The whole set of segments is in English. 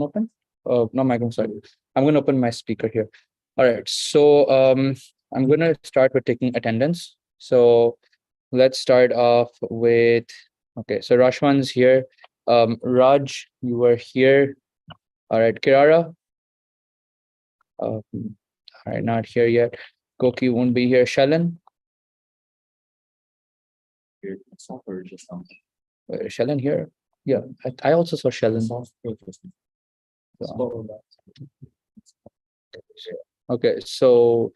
Open? No microphone, sorry. I'm going to open my speaker here. All right. So I'm going to start with taking attendance. So let's start off with, okay, so Rashwan's here. Raj, you were here. All right, Kirara. All right, not here yet. Koki won't be here. Shalan. Shalan here. Yeah, I also saw Shalan. Okay, so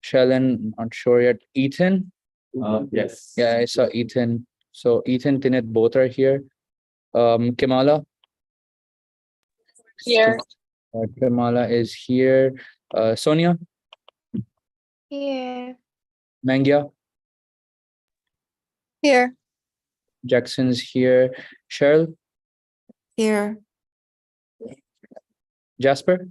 Shalan, not sure yet. Ethan. Yes. Yeah, I saw Ethan. So Ethan, Tinit, both are here. Kamala. Here. Kamala is here. Sonia. Here. Mangya. Here. Jackson's here. Cheryl. Here. Jasper.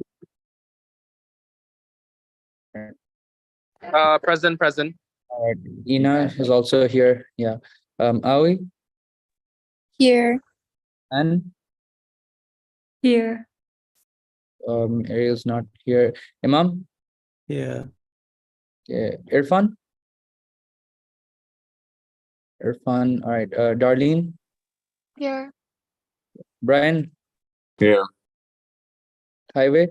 Present. All right. Ina is also here. Yeah. Aoi Here. and Here. Ariel's not here. Imam. Yeah. Irfan. Irfan. All right. Darlene. Here. Brian. Here. Highway.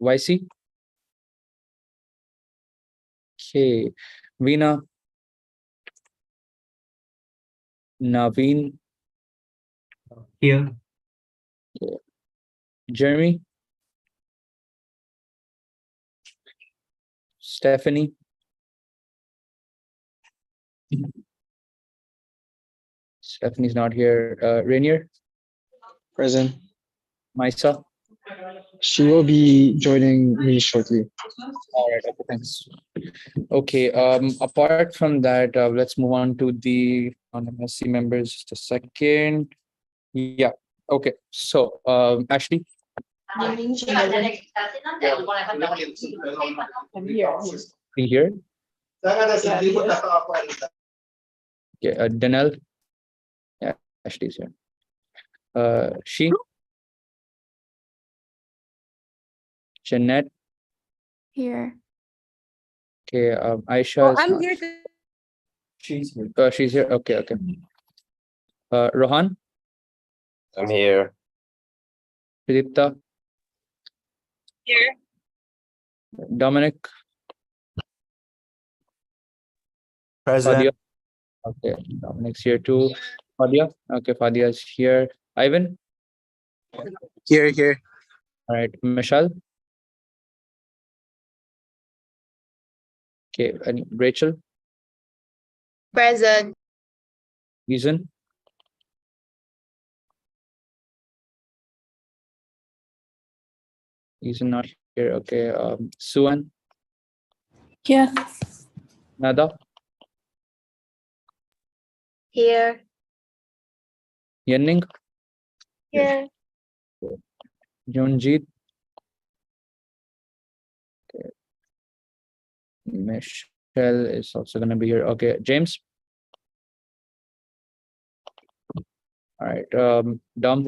YC. Okay. Veena. Naveen. Here. Jeremy. Stephanie. Stephanie's not here. Rainier. Present. Maisa. She will be joining me shortly. All right. Okay, thanks. Okay. Apart from that, let's move on to the MSC members. Just a second. Yeah. Okay. So, Ashley. Be here. Okay. Danelle. Yeah. Ashley's here. She. Jeanette. Here. Okay. Aisha. is I'm not- here too. She's here. She's here. Okay. Okay. Rohan. I'm here. Pradipta. Here. Dominic. Fadia. Okay. Dominic's here too. Fadia. Okay. Fadia's here. Ivan. Here. All right. Michelle. Okay. And Rachel. Present. Reason. Reason not here. Okay. Suan. Here. Nada. Here. Yenning. Here. Junjit. Okay. Michelle is also going to be here. Okay. James. All right. Dom.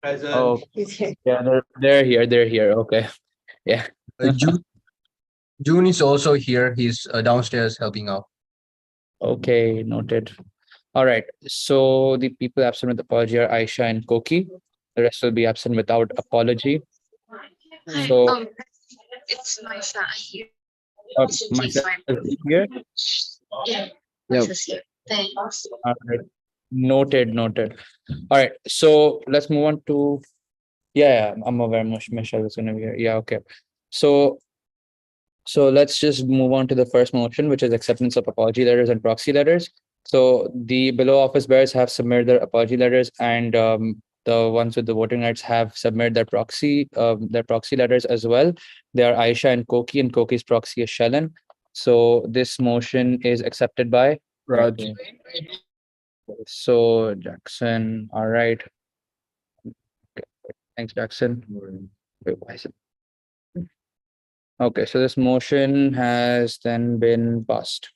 Present. Oh, yeah, they're here. They're here. Okay. Yeah. June is also here. He's downstairs helping out. Okay. Noted. All right. So the people absent with apology are Aisha and Koki. The rest will be absent without apology. So It's Maisa here. myself is here. Yeah. Yep. Here. Thanks. All right. Noted. All right. So let's move on to. Yeah, I'm aware Michelle is going to be here. Yeah. Okay. So let's just move on to the first motion, which is acceptance of apology letters and proxy letters. So the below office bearers have submitted their apology letters, and the ones with the voting rights have submitted their proxy letters as well. They are Aisha and Koki's proxy is Shalan. So this motion is accepted by Raj. So Jackson. All right. Okay. Thanks, Jackson. Wait, why is it? Okay, so this motion has then been passed.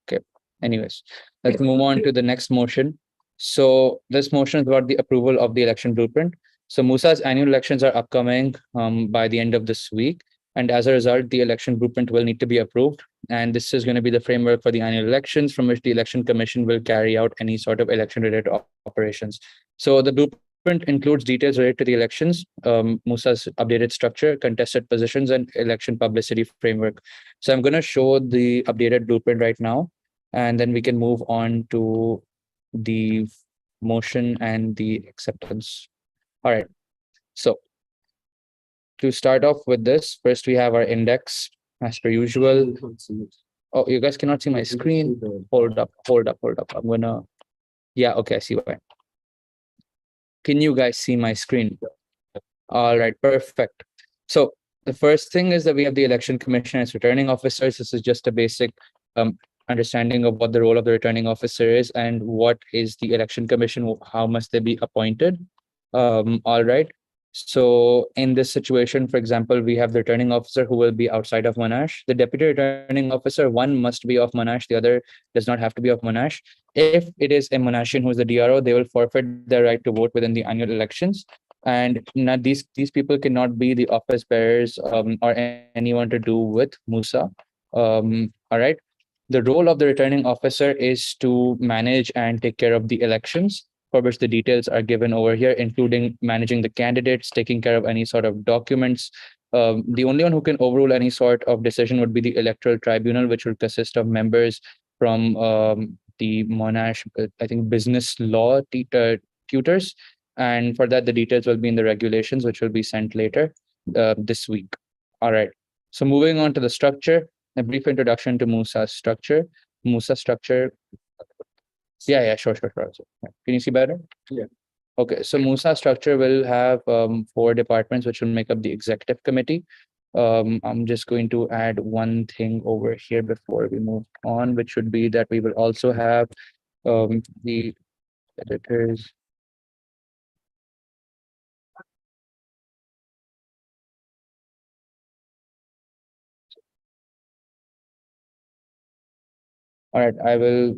Okay. Anyways, let's move on to the next motion, So this motion is about the approval of the election blueprint. So MUSA's annual elections are upcoming by the end of this week. And as a result, the election blueprint will need to be approved. And this is going to be the framework for the annual elections from which the election commission will carry out any sort of election related operations. So the blueprint includes details related to the elections, MUSA's updated structure, contested positions, and election publicity framework. So I'm going to show the updated blueprint right now, and then we can move on to the motion and the acceptance. All right. So to start off with this, first we have our index as per usual. Oh, you guys cannot see my screen. Hold up. I'm gonna, yeah, okay, I see why. Can you guys see my screen? All right, perfect. So the first thing is that we have the election commission as returning officers. This is just a basic understanding of what the role of the returning officer is and what is the election commission, how must they be appointed. All right. So in this situation, for example, we have the returning officer who will be outside of Monash. The deputy returning officer, one must be of Monash, the other does not have to be of Monash. If it is a Monashian who is the DRO, they will forfeit their right to vote within the annual elections. And not these people cannot be the office bearers or anyone to do with MUSA. All right. The role of the returning officer is to manage and take care of the elections, for which the details are given over here, including managing the candidates, taking care of any sort of documents. The only one who can overrule any sort of decision would be the electoral tribunal, which will consist of members from the Monash, I think, business law tutors. And for that, the details will be in the regulations, which will be sent later this week. All right. So moving on to the structure, a brief introduction to MUSA structure. MUSA structure. Yeah, sure. Yeah. Can you see better? Yeah. Okay, so MUSA structure will have 4 departments, which will make up the executive committee. I'm just going to add one thing over here before we move on, which would be that we will also have the editors. All right, I will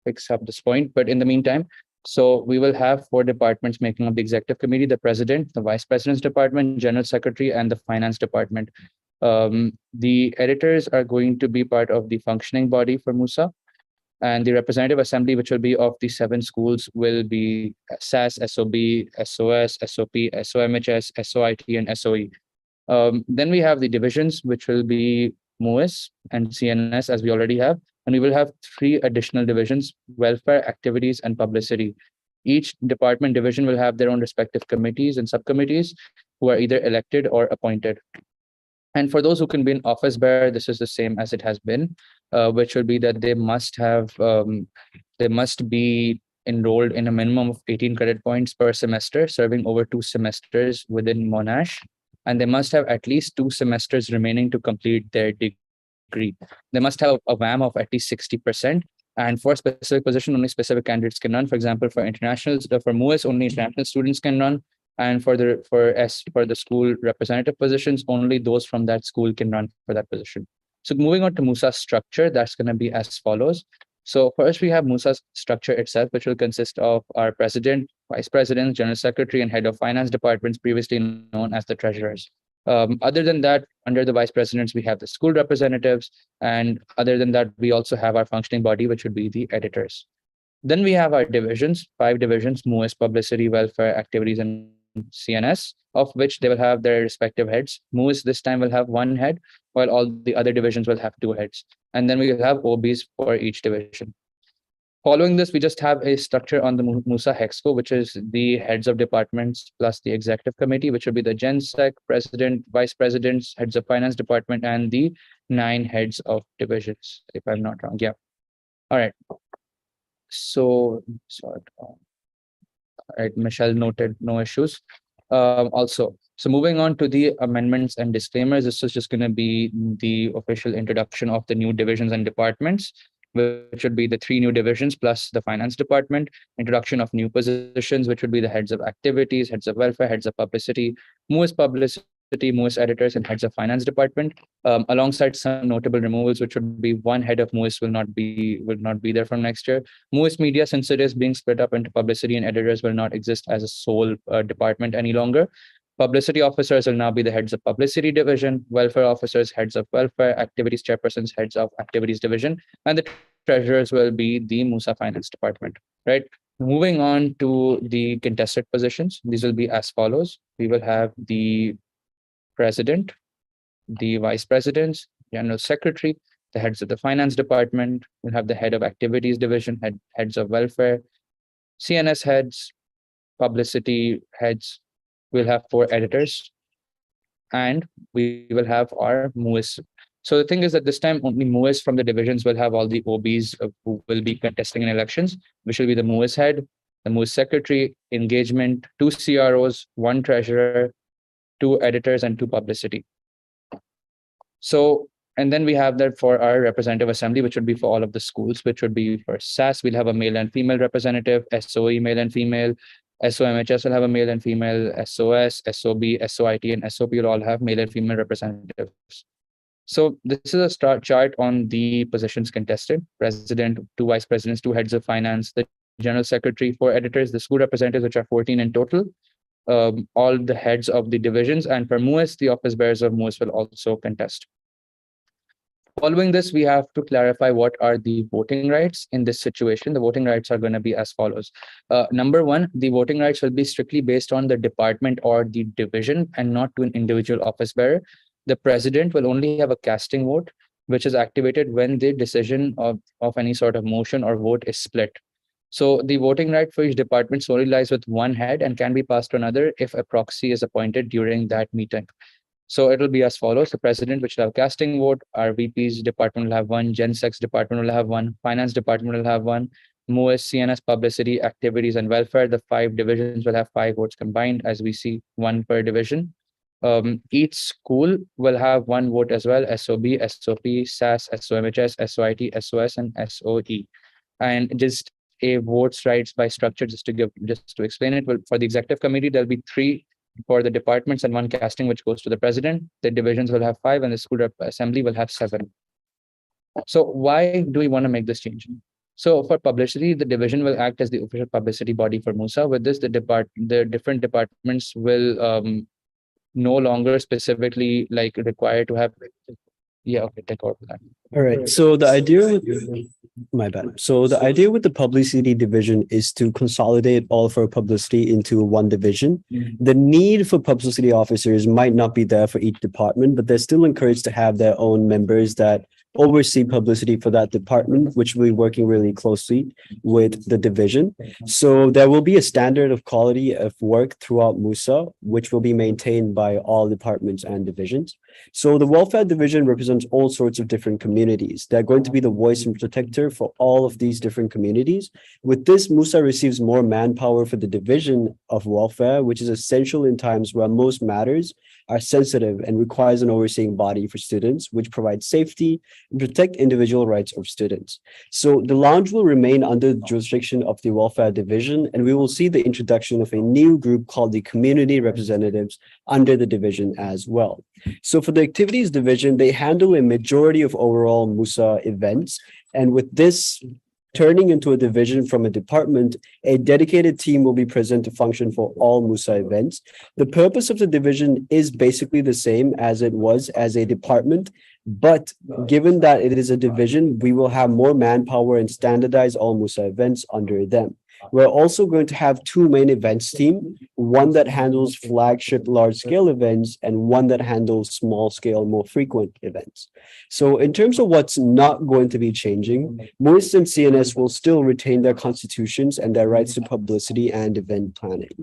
fix up this point, but in the meantime, so we will have 4 departments making up the executive committee: the president, the vice president's department, general secretary, and the finance department. The editors are going to be part of the functioning body for MUSA, and the representative assembly, which will be of the 7 schools, will be SAS, SOB, SOS, SOP, SOMHS, SOIT, and SOE. Then we have the divisions, which will be MUIS and CNS, as we already have. And we will have 3 additional divisions: welfare, activities, and publicity. Each department division will have their own respective committees and subcommittees who are either elected or appointed. And for those who can be an office bearer, this is the same as it has been, which will be that they must be enrolled in a minimum of 18 credit points per semester, serving over 2 semesters within Monash, and they must have at least 2 semesters remaining to complete their degree. They must have a WAM of at least 60%. And for a specific position, only specific candidates can run. For example, for internationals, for MUIS, only international students can run. And for the school representative positions, only those from that school can run for that position. So moving on to MUSA structure, that's going to be as follows. So first we have MUSA's structure itself, which will consist of our president, vice president, general secretary, and head of finance departments, previously known as the treasurers. Other than that, under the vice presidents, we have the school representatives. And other than that, we also have our functioning body, which would be the editors. Then we have our divisions, 5 divisions: MUIS, publicity, welfare, activities, and CNS, of which they will have their respective heads. MUIS this time will have 1 head, while all the other divisions will have 2 heads. And then we will have OBs for each division. Following this, we just have a structure on the MUSA Hexco, which is the heads of departments plus the executive committee, which will be the Gen Sec, president, vice presidents, heads of finance department, and the 9 heads of divisions, if I'm not wrong. Yeah. All right. So, all right, Michelle noted no issues. Also, so moving on to the amendments and disclaimers, this is just going to be the official introduction of the new divisions and departments, which would be the 3 new divisions plus the finance department, introduction of new positions, which would be the heads of activities, heads of welfare, heads of publicity. MUIS publicity MUSA editors, and heads of finance department. Alongside some notable removals, which would be one head of MUSA will not be there from next year. MUSA media, since it is being split up into publicity and editors, will not exist as a sole department any longer. Publicity officers will now be the heads of publicity division, welfare officers, heads of welfare, activities chairpersons, heads of activities division, and the treasurers will be the MUSA finance department, right? Moving on to the contested positions, these will be as follows. We will have the president, the vice presidents, general secretary, the heads of the finance department. We'll have the head of activities division, heads of welfare, CNS heads, publicity heads. We'll have 4 editors, and we will have our MUIS. So the thing is that this time only MUIS from the divisions will have all the OBs who will be contesting in elections, which will be the MUIS head, the MUIS secretary, engagement, 2 CROs, 1 treasurer, 2 editors, and 2 publicity. So, and then we have that for our representative assembly, which would be for all of the schools, which would be for SAS, we'll have a male and female representative, SOE, male and female, SOMHS will have a male and female, SOS, SOB, SOIT, and SOP will all have male and female representatives. So this is a chart on the positions contested: president, 2 vice presidents, 2 heads of finance, the general secretary, 4 editors, the school representatives, which are 14 in total, all the heads of the divisions, and for MUIS, the office bearers of MUIS will also contest. Following this, we have to clarify what are the voting rights in this situation. The voting rights are going to be as follows. Number 1, the voting rights will be strictly based on the department or the division and not to an individual office bearer. The president will only have a casting vote, which is activated when the decision of any sort of motion or vote is split. So the voting right for each department solely lies with 1 head and can be passed to another if a proxy is appointed during that meeting. So it will be as follows: the president, which will have casting vote, our VP's department will have 1, Gen Sex department will have 1, finance department will have 1, MOS, CNS, publicity, activities, and welfare. The 5 divisions will have 5 votes combined, as we see 1 per division. Each school will have 1 vote as well: SOB, SOP, SAS, SOMHS, SOIT, SOS, and SOE. And just a votes rights by structure, just to explain it. Well, for the executive committee, there'll be 3 for the departments and 1 casting, which goes to the president. The divisions will have 5, and the school assembly will have 7. So why do we want to make this change? So for publicity, the division will act as the official publicity body for MUSA. With this, the different departments will no longer specifically required to have. Yeah, okay, take over that. All right. So the idea my bad. So the idea with the publicity division is to consolidate all of our publicity into 1 division. The need for publicity officers might not be there for each department, but they're still encouraged to have their own members that oversee publicity for that department, which will be working really closely with the division. So there will be a standard of quality of work throughout MUSA, which will be maintained by all departments and divisions. So the welfare division represents all sorts of different communities. They're going to be the voice and protector for all of these different communities. With this, MUSA receives more manpower for the division of welfare, which is essential in times where most matters are sensitive and requires an overseeing body for students, which provides safety and protect individual rights of students. So the lounge will remain under the jurisdiction of the welfare division, and we will see the introduction of a new group called the community representatives under the division as well. So for the activities division, they handle a majority of overall MUSA events. And with this turning into a division from a department, a dedicated team will be present to function for all MUSA events. The purpose of the division is basically the same as it was as a department, but given that it is a division, we will have more manpower and standardize all MUSA events under them. We're also going to have 2 main events team, one that handles flagship large-scale events and one that handles small-scale, more frequent events. So in terms of what's not going to be changing, MUIS and CNS will still retain their constitutions and their rights to publicity and event planning.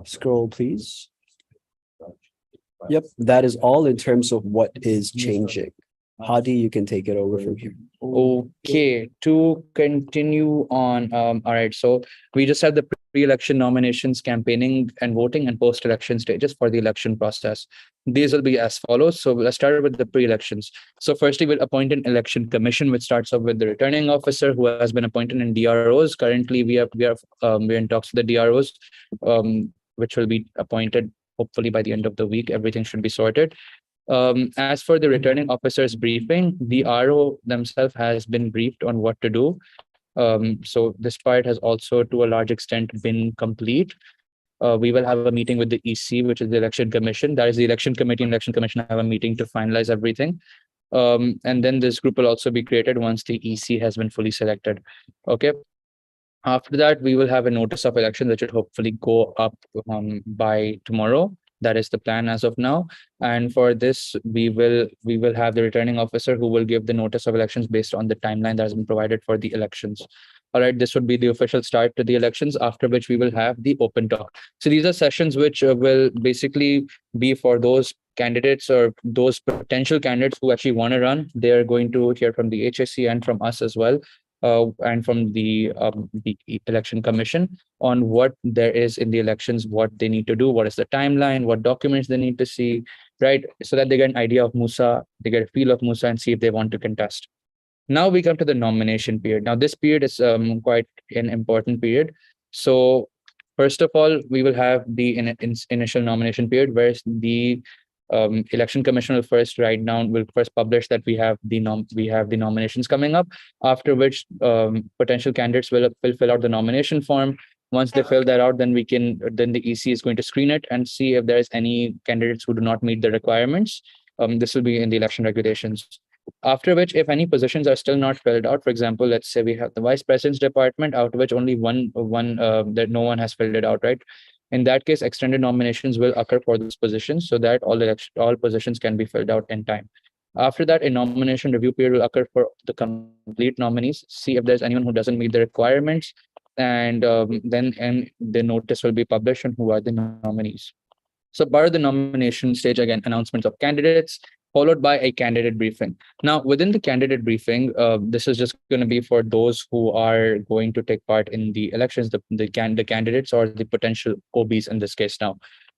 Scroll, please. Yep, that is all in terms of what is changing. Hadi, you can take it over from here. Okay, to continue on, all right, so we just have the pre-election nominations, campaigning and voting, and post-election stages for the election process. These will be as follows. So let's start with the pre-elections. So firstly, we'll appoint an election commission, which starts off with the returning officer who has been appointed in DROs. Currently, we're in talks with the DROs, which will be appointed hopefully by the end of the week, everything should be sorted. As for the returning officers briefing, the RO themselves has been briefed on what to do. So this part has also to a large extent been complete. We will have a meeting with the EC, which is the election commission. That is the election committee and election commission have a meeting to finalize everything. And then this group will also be created once the EC has been fully selected. Okay. After that, we will have a notice of election that should hopefully go up by tomorrow. That is the plan as of now. And for this, we will have the returning officer who will give the notice of elections based on the timeline that has been provided for the elections. All right, this would be the official start to the elections, after which we will have the open talk. So these are sessions which will basically be for those candidates or those potential candidates who actually want to run. They're going to hear from the HSC and from us as well, and from the election commission on what there is in the elections, what they need to do, what is the timeline, what documents they need to see, right? So that they get an idea of MUSA, they get a feel of MUSA and see if they want to contest. Now we come to the nomination period. Now this period is quite an important period. So first of all, we will have the initial nomination period where the election commission will first write down, will first publish that we have the nominations coming up, after which potential candidates will fill out the nomination form. Once they fill that out, then the EC is going to screen it and see if there is any candidates who do not meet the requirements. This will be in the election regulations. After which, if any positions are still not filled out, for example, let's say we have the vice president's department, out of which only one that no one has filled it out, right? In that case, extended nominations will occur for those positions so that all positions can be filled out in time. After that, a nomination review period will occur for the complete nominees, see if there's anyone who doesn't meet the requirements, and then the notice will be published on who are the nominees. So part of the nomination stage, again, announcements of candidates, followed by a candidate briefing. Now, within the candidate briefing, this is just going to be for those who are going to take part in the elections, the candidates or the potential OBs in this case now.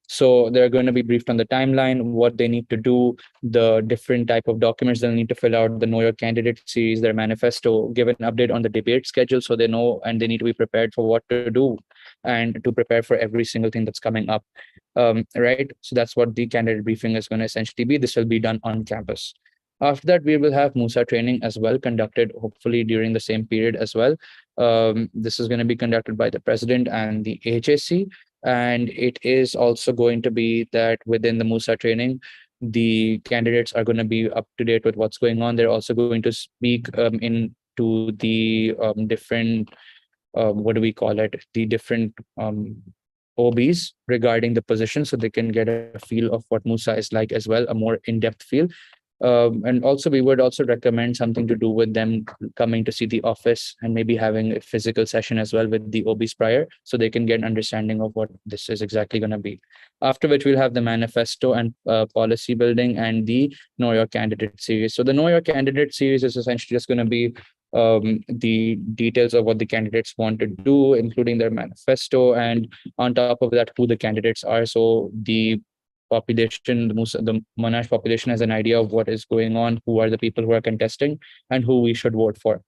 So they're going to be briefed on the timeline, what they need to do, the different type of documents they'll need to fill out, the Know Your Candidate series, their manifesto, give an update on the debate schedule so they know and they need to be prepared for what to do and to prepare for every single thing that's coming up. Right. So that's what the candidate briefing is going to essentially be. This will be done on campus. After that, we will have MUSA training as well, conducted hopefully during the same period as well. This is going to be conducted by the president and the HAC. And it is also going to be that within the MUSA training, the candidates are going to be up to date with what's going on. They're also going to speak into the different, what do we call it? The different OBs regarding the position so they can get a feel of what MUSA is like as well, a more in-depth feel. And also, we would also recommend something to do with them coming to see the office and maybe having a physical session as well with the OBs prior so they can get an understanding of what this is exactly going to be. After which, we'll have the manifesto and policy building and the Know Your Candidate series. So the Know Your Candidate series is essentially just going to be the details of what the candidates want to do, including their manifesto, and on top of that, who the candidates are. So the population, the Monash population has an idea of what is going on, who are the people who are contesting, and who we should vote for.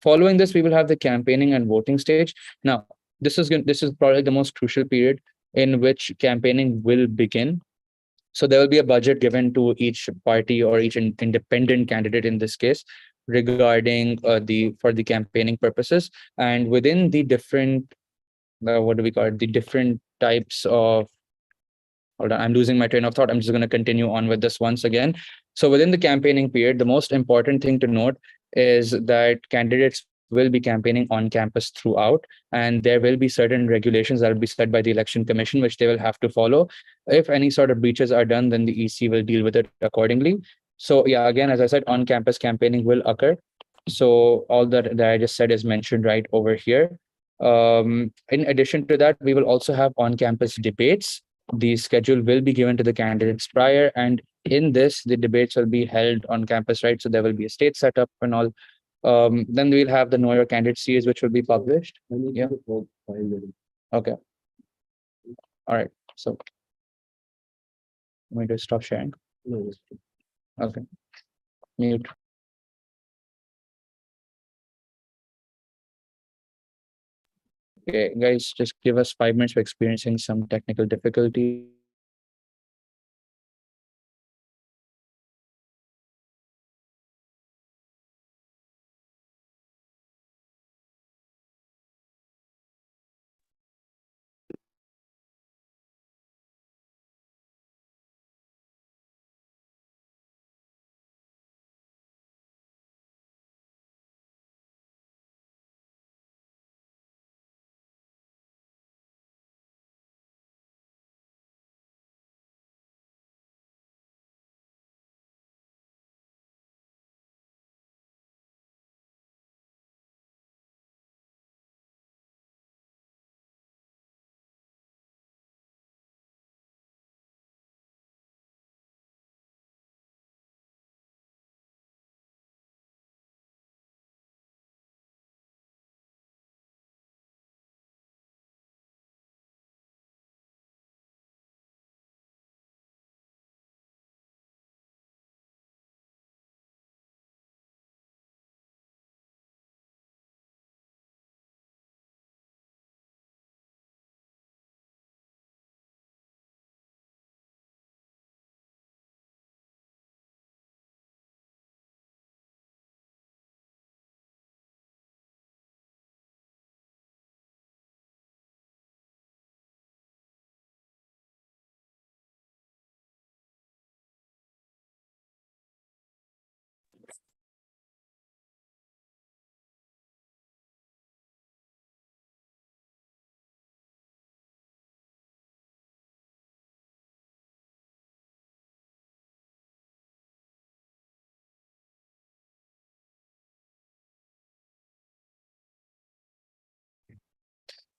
Following this, we will have the campaigning and voting stage. Now, this is probably the most crucial period in which campaigning will begin. So there will be a budget given to each party or each independent candidate in this case regarding the campaigning purposes, and within the different what do we call it, the different types of, hold on, I'm losing my train of thought. I'm just going to continue on with this once again. So within the campaigning period, the most important thing to note is that candidates will be campaigning on campus throughout, and there will be certain regulations that will be set by the election commission, which they will have to follow. If any sort of breaches are done, then the EC will deal with it accordingly. So yeah, again, as I said, on campus campaigning will occur. So all that I just said is mentioned right over here. In addition to that, we will also have on-campus debates. The schedule will be given to the candidates prior, and in this, the debates will be held on campus, right? So there will be a stage setup and all. Then we'll have the Know Your Candidate series, which will be published. Yeah. Okay. All right. So I'm going to stop sharing. Okay. Mute. Okay, guys, just give us 5 minutes. We're experiencing some technical difficulty.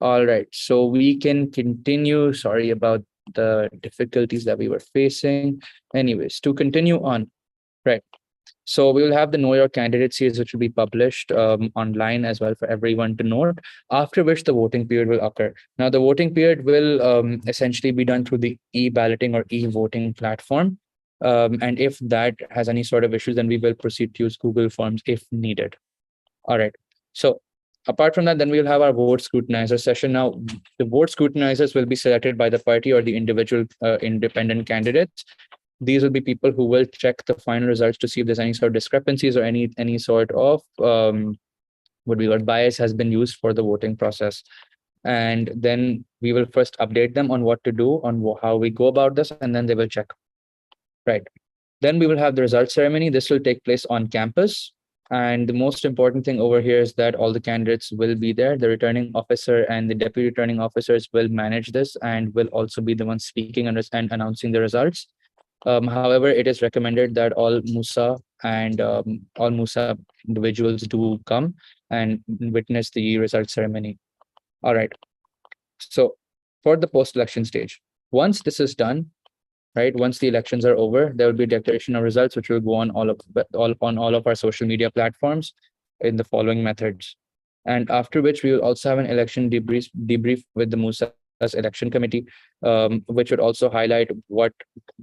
All right, so we can continue. Sorry about the difficulties that we were facing. Anyways, to continue on, right. So we will have the Know Your Candidate series, which will be published online as well for everyone to note, after which the voting period will occur. Now, the voting period will essentially be done through the e-balloting or e-voting platform. And if that has any sort of issues, then we will proceed to use Google Forms if needed. All right. So apart from that, then we'll have our vote scrutinizer session. Now, the vote scrutinizers will be selected by the party or the individual independent candidates. These will be people who will check the final results to see if there's any sort of discrepancies or any sort of what bias has been used for the voting process. And then we will first update them on what to do, on how we go about this, and then they will check. Right. Then we will have the results ceremony. This will take place on campus. And the most important thing over here is that all the candidates will be there. The returning officer and the deputy returning officers will manage this and will also be the ones speaking and announcing the results. However, it is recommended that all MUSA and all MUSA individuals do come and witness the result ceremony. All right. So for the post-election stage, once this is done, right, once the elections are over, there will be a declaration of results, which will go on all of our social media platforms in the following methods. And after which we will also have an election debrief with the MUSA's election committee, which would also highlight what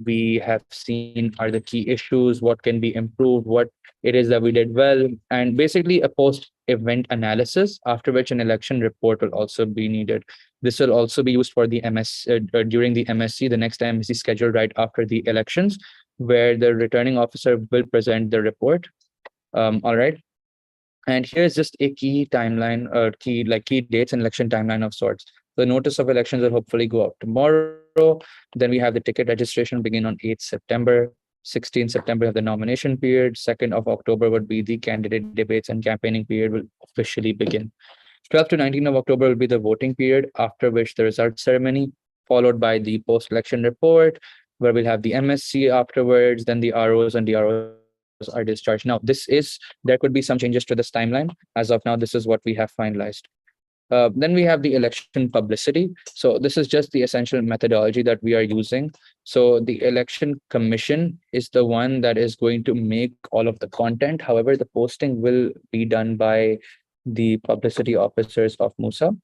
we have seen are the key issues, what can be improved, what it is that we did well, and basically a post-event analysis, after which an election report will also be needed. This will also be used for the during the MSC, the next MSC scheduled right after the elections, where the returning officer will present the report. All right. And here's just a key timeline, or key dates and election timeline of sorts. The notice of elections will hopefully go out tomorrow. Then we have the ticket registration begin on 8th September. 16th September have the nomination period. 2nd of October would be the candidate debates, and campaigning period will officially begin. 12th to 19th of October will be the voting period, after which the results ceremony, followed by the post-election report, where we'll have the MSC afterwards, then the ROs and DROs are discharged. Now, there could be some changes to this timeline. As of now, this is what we have finalized. Then we have the election publicity. So this is just the essential methodology that we are using. So the election commission is the one that is going to make all of the content. However, the posting will be done by the publicity officers of MUSA,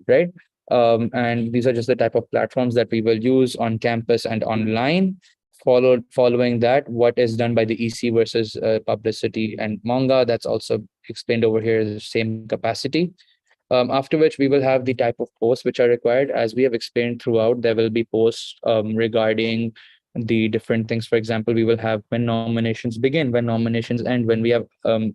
right? And these are just the type of platforms that we will use on campus and online. Following that, what is done by the EC versus publicity and Monga, that's also explained over here, is the same capacity. After which we will have the type of posts which are required. As we have explained throughout, there will be posts regarding the different things. For example, we will have when nominations begin, when nominations end, when we have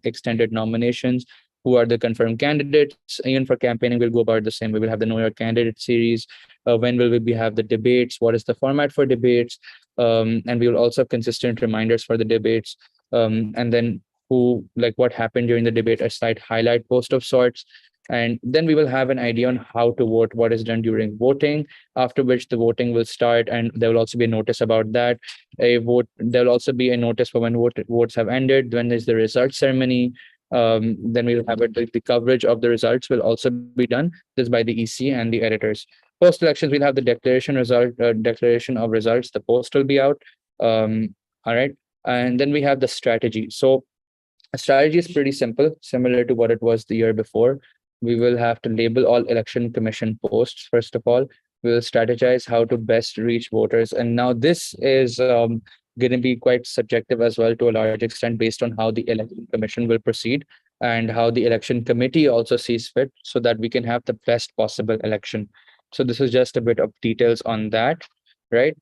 extended nominations, who are the confirmed candidates. Even for campaigning, we'll go about the same. We will have the Know Your Candidate series. When will we have the debates? What is the format for debates? And we will also have consistent reminders for the debates. And then what happened during the debate, a slight highlight post of sorts. And then we will have an idea on how to vote, what is done during voting, after which the voting will start. And there will also be a notice about that. There will also be a notice for when votes have ended, when there's the result ceremony. Then we'll have the coverage of the results will also be done. This by the EC and the editors. Post elections, we'll have the declaration of results. The post will be out. All right. And then we have the strategy. So a strategy is pretty simple, similar to what it was the year before. We will have to label all election commission posts. First of all, we will strategize how to best reach voters. And now this is going to be quite subjective as well, to a large extent, based on how the election commission will proceed and how the election committee also sees fit, so that we can have the best possible election. So this is just a bit of details on that, right?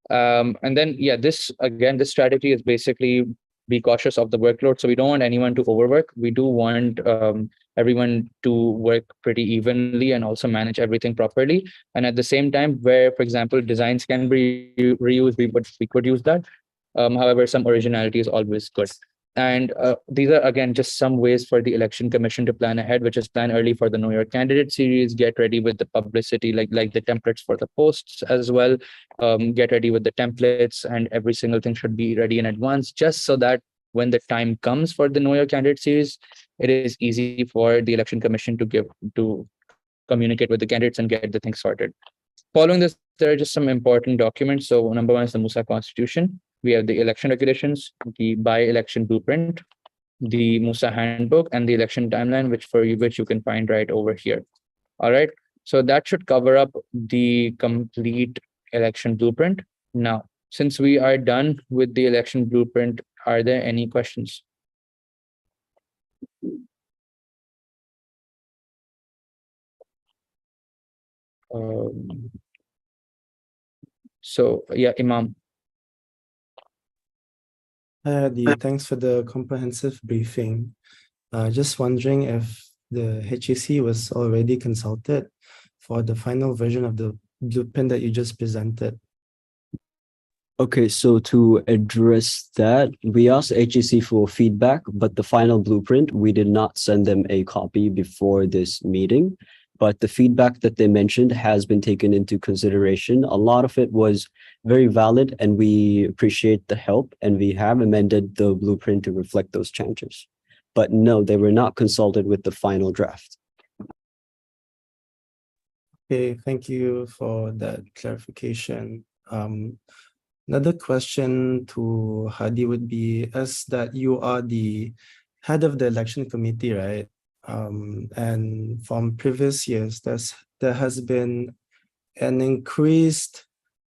And then, yeah, this strategy is basically be cautious of the workload. So we don't want anyone to overwork. We do want everyone to work pretty evenly and also manage everything properly. And at the same time, where, for example, designs can be reused, we could use that. However, some originality is always good. And these are, again, just some ways for the election commission to plan ahead, which is plan early for the Know Your Candidate series, get ready with the publicity, like the templates for the posts as well. Get ready with the templates, and every single thing should be ready in advance, just so that when the time comes for the Know Your Candidate series, it is easy for the election commission to communicate with the candidates and get the thing sorted. Following this, there are just some important documents. So number one is the MUSA Constitution. We have the election regulations, the by-election blueprint, the MUSA handbook, and the election timeline, which you can find right over here. All right. So that should cover up the complete election blueprint. Now, since we are done with the election blueprint, are there any questions? So yeah, Imam. Hi, Adi. Thanks for the comprehensive briefing. Just wondering if the HEC was already consulted for the final version of the blueprint that you just presented. Okay, so to address that, we asked HEC for feedback, but the final blueprint, we did not send them a copy before this meeting. But the feedback that they mentioned has been taken into consideration. A lot of it was very valid, and we appreciate the help, and we have amended the blueprint to reflect those changes. But no, they were not consulted with the final draft. Okay, thank you for that clarification. Another question to Hadi would be, as that you are the head of the election committee, right? And from previous years, there has been an increased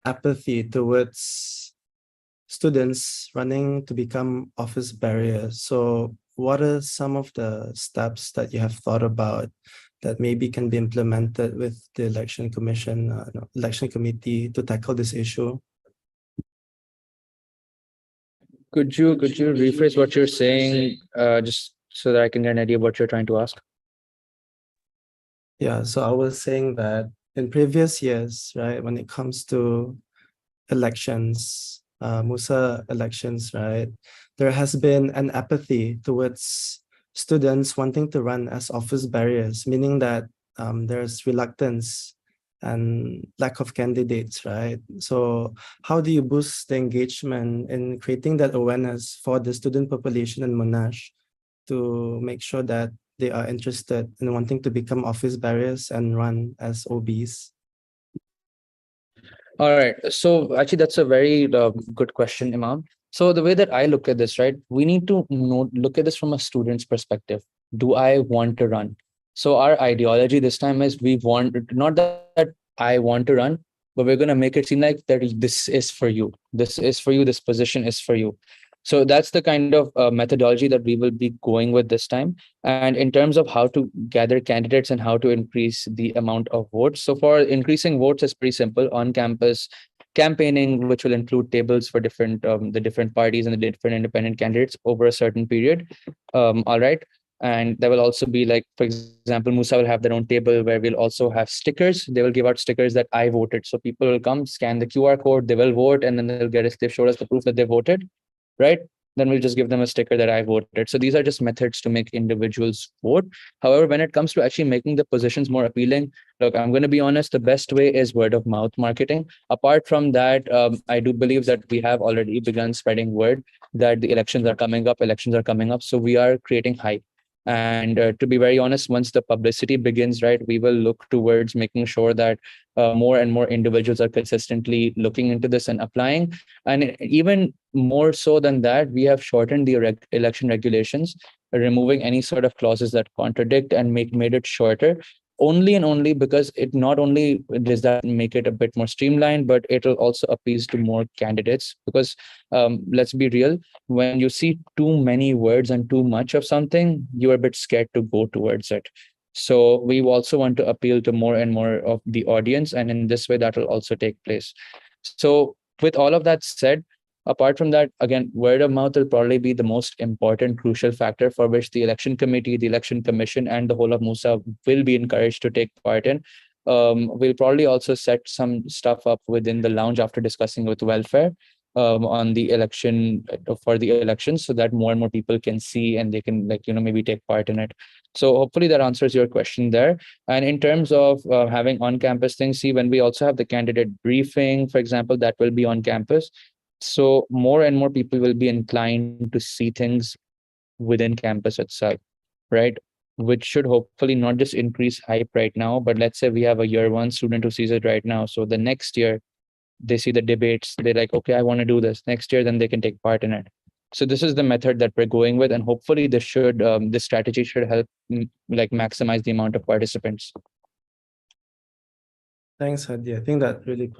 apathy towards students running to become office barriers. So what are some of the steps that you have thought about that maybe can be implemented with the election committee to tackle this issue? Could you rephrase what you're saying, just so that I can get an idea of what you're trying to ask? Yeah, so I was saying that in previous years, right, when it comes to elections, MUSA elections, right, there has been an apathy towards students wanting to run as office barriers, meaning that there's reluctance and lack of candidates, right? So how do you boost the engagement in creating that awareness for the student population in Monash to make sure that they are interested in wanting to become office barriers and run as OBs? All right. So actually, that's a very good question, Imam. So the way that I look at this, right, we need to look at this from a student's perspective. Do I want to run? So our ideology this time is we want, not that I want to run, but we're going to make it seem like that this is for you. This is for you. This position is for you. So that's the kind of methodology that we will be going with this time. And in terms of how to gather candidates and how to increase the amount of votes. So for increasing votes is pretty simple: on campus campaigning, which will include tables for different the different parties and the different independent candidates over a certain period. All right. And there will also be, like, for example, MUSA will have their own table where we'll also have stickers. They will give out stickers that I voted. So people will come, scan the QR code, they will vote, and then they'll get us, they've showed us the proof that they voted, right? Then we'll just give them a sticker that I voted. So these are just methods to make individuals vote. However, when it comes to actually making the positions more appealing, look, I'm going to be honest, the best way is word of mouth marketing. Apart from that, I do believe that we have already begun spreading word that the elections are coming up. So we are creating hype. And to be very honest, once the publicity begins, right, we will look towards making sure that more and more individuals are consistently looking into this and applying. And even more so than that, we have shortened the election regulations, removing any sort of clauses that contradict and made it shorter. Only and only because it not only does that make it a bit more streamlined, but it will also appeal to more candidates. Because let's be real, when you see too many words and too much of something, you're a bit scared to go towards it. So we also want to appeal to more and more of the audience, and in this way that will also take place. So with all of that said, apart from that, again, word of mouth will probably be the most important, crucial factor for which the election committee, the election commission, and the whole of MUSA will be encouraged to take part in. We'll probably also set some stuff up within the lounge after discussing with welfare on the election, for the elections, so that more and more people can see and they can, like, maybe take part in it. So hopefully that answers your question there. And in terms of having on-campus things, see, when we also have the candidate briefing, for example, that will be on campus. So more and more people will be inclined to see things within campus itself, right? which should hopefully not just increase hype right now, but let's say we have a year one student who sees it right now. So the next year they see the debates, they're like, okay, I want to do this next year, then they can take part in it. So this is the method that we're going with, and hopefully this strategy should help like maximize the amount of participants. Thanks, Hadi. I think that really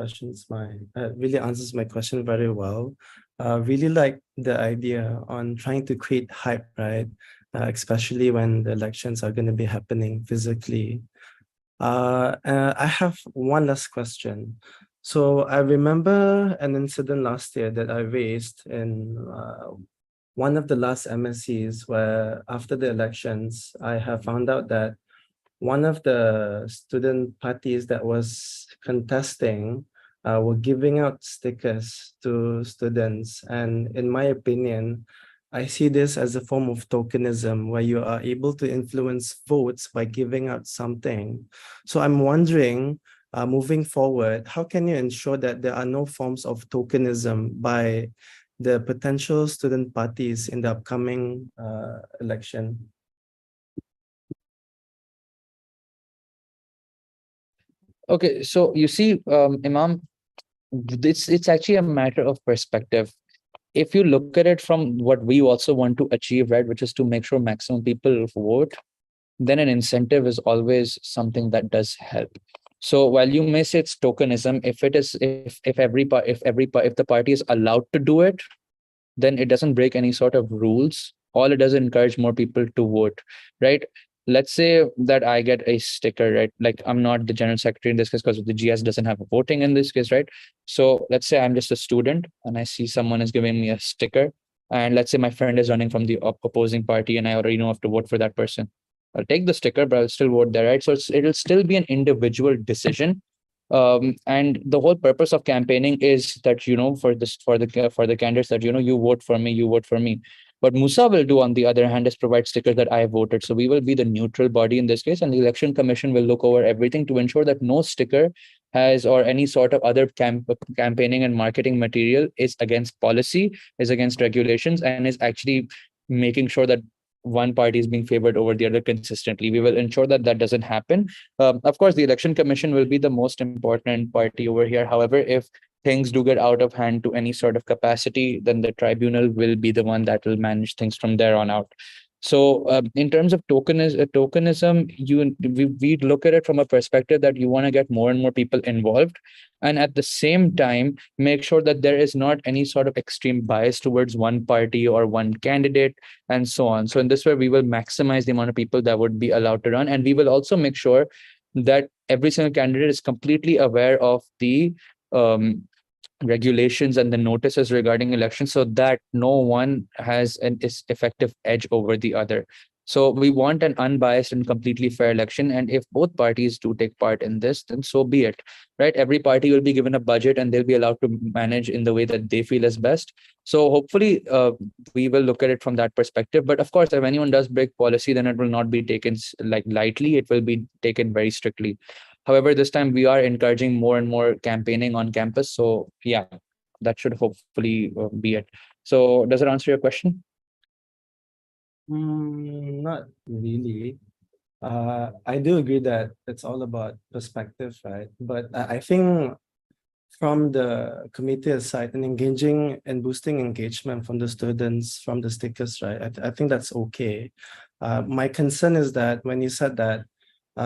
answers my question very well. Really like the idea on trying to create hype, right? Especially when the elections are going to be happening physically. I have one last question. So I remember an incident last year that I raised in one of the last MSCs, where after the elections, I have found out that one of the student parties that was contesting were giving out stickers to students. And in my opinion, I see this as a form of tokenism, where you are able to influence votes by giving out something. So I'm wondering, moving forward, how can you ensure that there are no forms of tokenism by the potential student parties in the upcoming election? Okay, so you see, Imam, it's actually a matter of perspective. If you look at it from what we also want to achieve, right, which is to make sure maximum people vote, then an incentive is always something that does help. So while you may say it's tokenism, if the party is allowed to do it, then it doesn't break any sort of rules. All it does is encourage more people to vote, right? Let's say that I get a sticker, right? Like I'm not the general secretary in this case because the GS doesn't have voting in this case, right? So let's say I'm just a student and I see someone is giving me a sticker. And let's say my friend is running from the opposing party and I already know I have to vote for that person. I'll take the sticker, but I'll still vote there, right? So it'll still be an individual decision. And the whole purpose of campaigning is that, for the candidates that, you vote for me, you vote for me. What MUSA will do, on the other hand, is provide stickers that I voted. So we will be the neutral body in this case, and the election commission will look over everything to ensure that no sticker has, or any sort of other campaigning and marketing material, is against policy, is against regulations, and is actually making sure that one party is being favored over the other consistently. We will ensure that that doesn't happen. Of course, the election commission will be the most important party over here. However, if things do get out of hand to any sort of capacity, then the tribunal will be the one that will manage things from there on out. So in terms of tokenism, we look at it from a perspective that you want to get more and more people involved, and at the same time make sure that there is not any sort of extreme bias towards one party or one candidate, and so on. So in this way, we will maximize the amount of people that would be allowed to run, and we will also make sure that every single candidate is completely aware of the um, regulations and the notices regarding elections, so that no one has an effective edge over the other. So we want an unbiased and completely fair election, and if both parties do take part in this, then so be it, right? Every party will be given a budget and they'll be allowed to manage in the way that they feel is best. So hopefully we will look at it from that perspective. But of course, if anyone does break policy, then it will not be taken like lightly, it will be taken very strictly. However, this time we are encouraging more and more campaigning on campus. So yeah, that should hopefully be it. So does it answer your question? Not really. I do agree that it's all about perspective, right? But I think from the committee side, and engaging and boosting engagement from the students, from the stickers, right? I think that's okay. My concern is that when you said that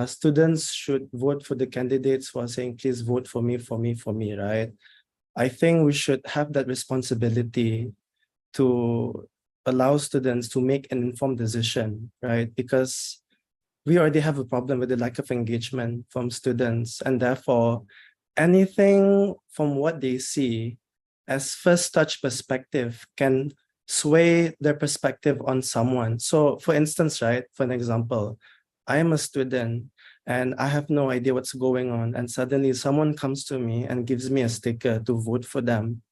students should vote for the candidates who are saying, please vote for me, for me, for me, right? I think we should have that responsibility to allow students to make an informed decision, right? Because we already have a problem with the lack of engagement from students, and therefore anything from what they see as first touch perspective can sway their perspective on someone. So for instance, right, for an example, I am a student and I have no idea what's going on, and suddenly someone comes to me and gives me a sticker to vote for them.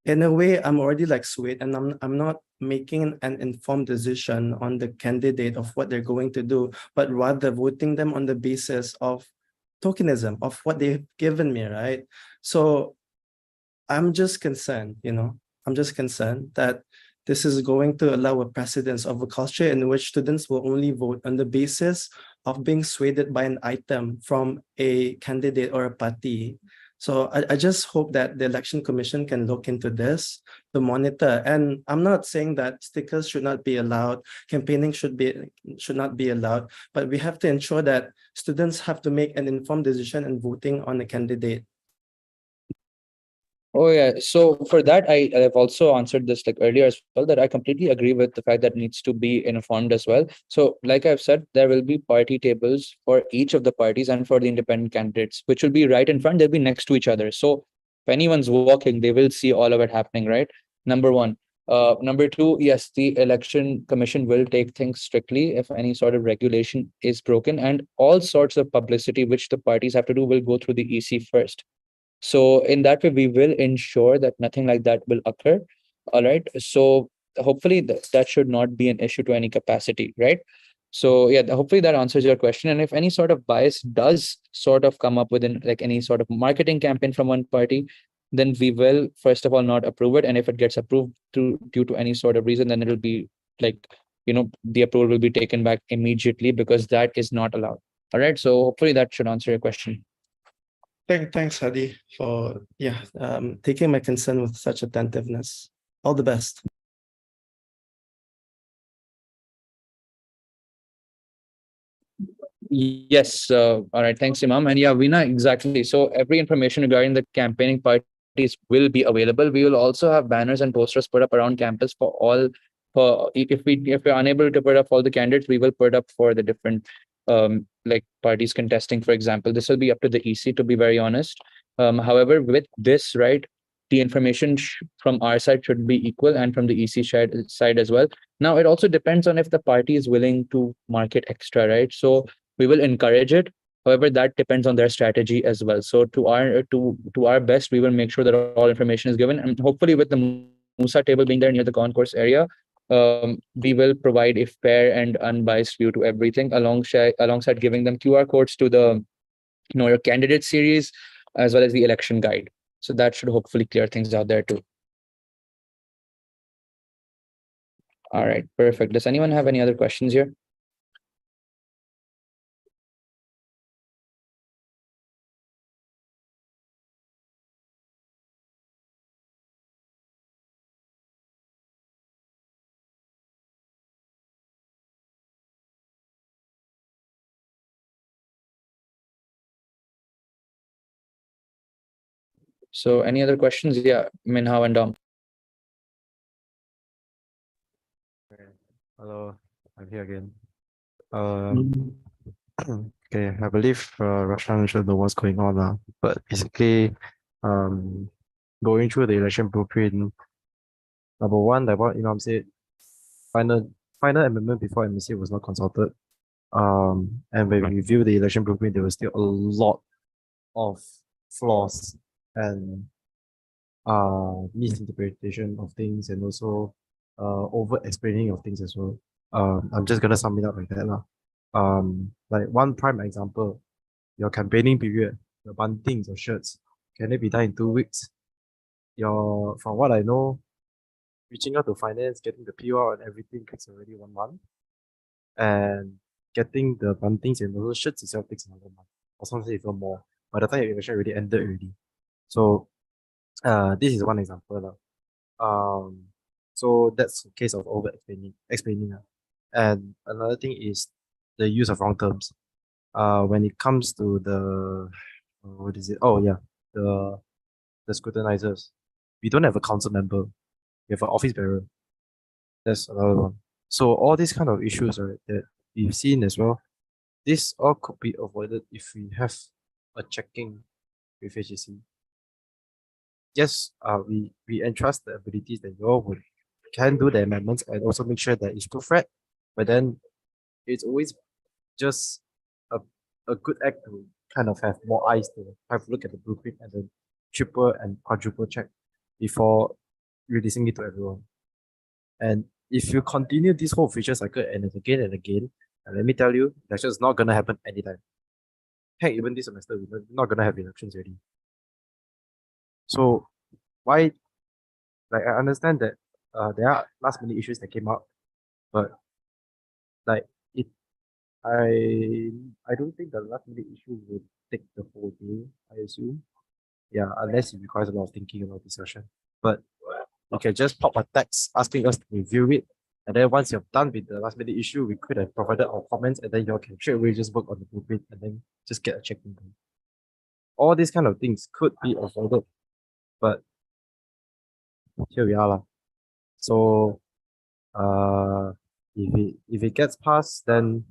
In a way, I'm already like swayed, and I'm not making an informed decision on the candidate of what they're going to do, but rather voting them on the basis of tokenism, of what they've given me, right? So I'm just concerned, I'm just concerned that this is going to allow a precedence of a culture in which students will only vote on the basis of being swayed by an item from a candidate or a party. So I just hope that the Election Commission can look into this to monitor. And I'm not saying that stickers should not be allowed, campaigning should not be allowed, but we have to ensure that students have to make an informed decision in voting on a candidate. Oh yeah. So for that, I've also answered this like earlier as well, that I completely agree with the fact that needs to be informed as well. So like I've said, there will be party tables for each of the parties and for the independent candidates, which will be right in front. They'll be next to each other. So if anyone's walking, they will see all of it happening, right? Number one. Number two, yes, the election commission will take things strictly if any sort of regulation is broken, and all sorts of publicity which the parties have to do will go through the EC first. So in that way, we will ensure that nothing like that will occur. All right. So hopefully that should not be an issue to any capacity, right? So yeah, hopefully that answers your question. And if any sort of bias does sort of come up within like any sort of marketing campaign from one party, then we will first of all not approve it. And if it gets approved due to any sort of reason, then it'll be like, the approval will be taken back immediately, because that is not allowed. All right. So hopefully that should answer your question. Thanks, Hadi, for taking my concern with such attentiveness. All the best. Yes. All right. Thanks, Imam. And yeah, Veena, exactly. So every information regarding the campaigning parties will be available. We will also have banners and posters put up around campus for all. For if we're unable to put up all the candidates, we will put up for the different like parties contesting. For example, this will be up to the EC, to be very honest. However, with this, right, the information from our side should be equal, and from the EC side as well. Now, it also depends on if the party is willing to market extra, right? So we will encourage it. However, that depends on their strategy as well. So to our best, we will make sure that all information is given, and hopefully with the MUSA table being there near the concourse area, we will provide a fair and unbiased view to everything, alongside giving them QR codes to the your candidate series, as well as the election guide. So that should hopefully clear things out there too. All right, perfect. Does anyone have any other questions here? So any other questions? Yeah, Minhao and Dom. Hello, I'm here again. Okay, I believe Roshan should know what's going on, but basically, going through the election blueprint, number one, like what Imam said, final amendment before MUSA was not consulted. And when we review the election blueprint, there was still a lot of flaws and misinterpretation of things, and also over explaining of things as well. I'm just gonna sum it up like that lah. Like one prime example, your campaigning period, your buntings, your shirts, can it be done in 2 weeks? From what I know, reaching out to finance, getting the PR and everything takes already 1 month, and getting the buntings and those shirts itself takes another month, or sometimes even more. By the time your election already ended already. So this is one example lah. So that's a case of over explaining. And another thing is the use of wrong terms. When it comes to the what is it? Oh yeah, the scrutinizers. We don't have a council member. We have an office bearer. That's another one. So all these kind of issues, right, that we've seen as well, this all could be avoided if we have a checking with HAC. Yes, we entrust the abilities that you all can do the amendments and also make sure that it's proofread, but then it's always just a good act to kind of have more eyes to have a look at the blueprint and then triple and quadruple check before releasing it to everyone. And if you continue this whole feature cycle and again, and let me tell you, that's just not gonna happen anytime. Heck, even this semester, we're not gonna have elections already. So why, like I understand that there are last minute issues that came up, but like it, I don't think the last minute issue will take the whole day, I assume. Yeah, unless it requires a lot of thinking, a lot of discussion. But you can just pop a text asking us to review it. And then once you're done with the last minute issue, we could have provided our comments, and then you all can straight away just work on the blueprint and then just get a check-in done. All these kind of things could be avoided, but here we are. Lah. So if it gets passed, then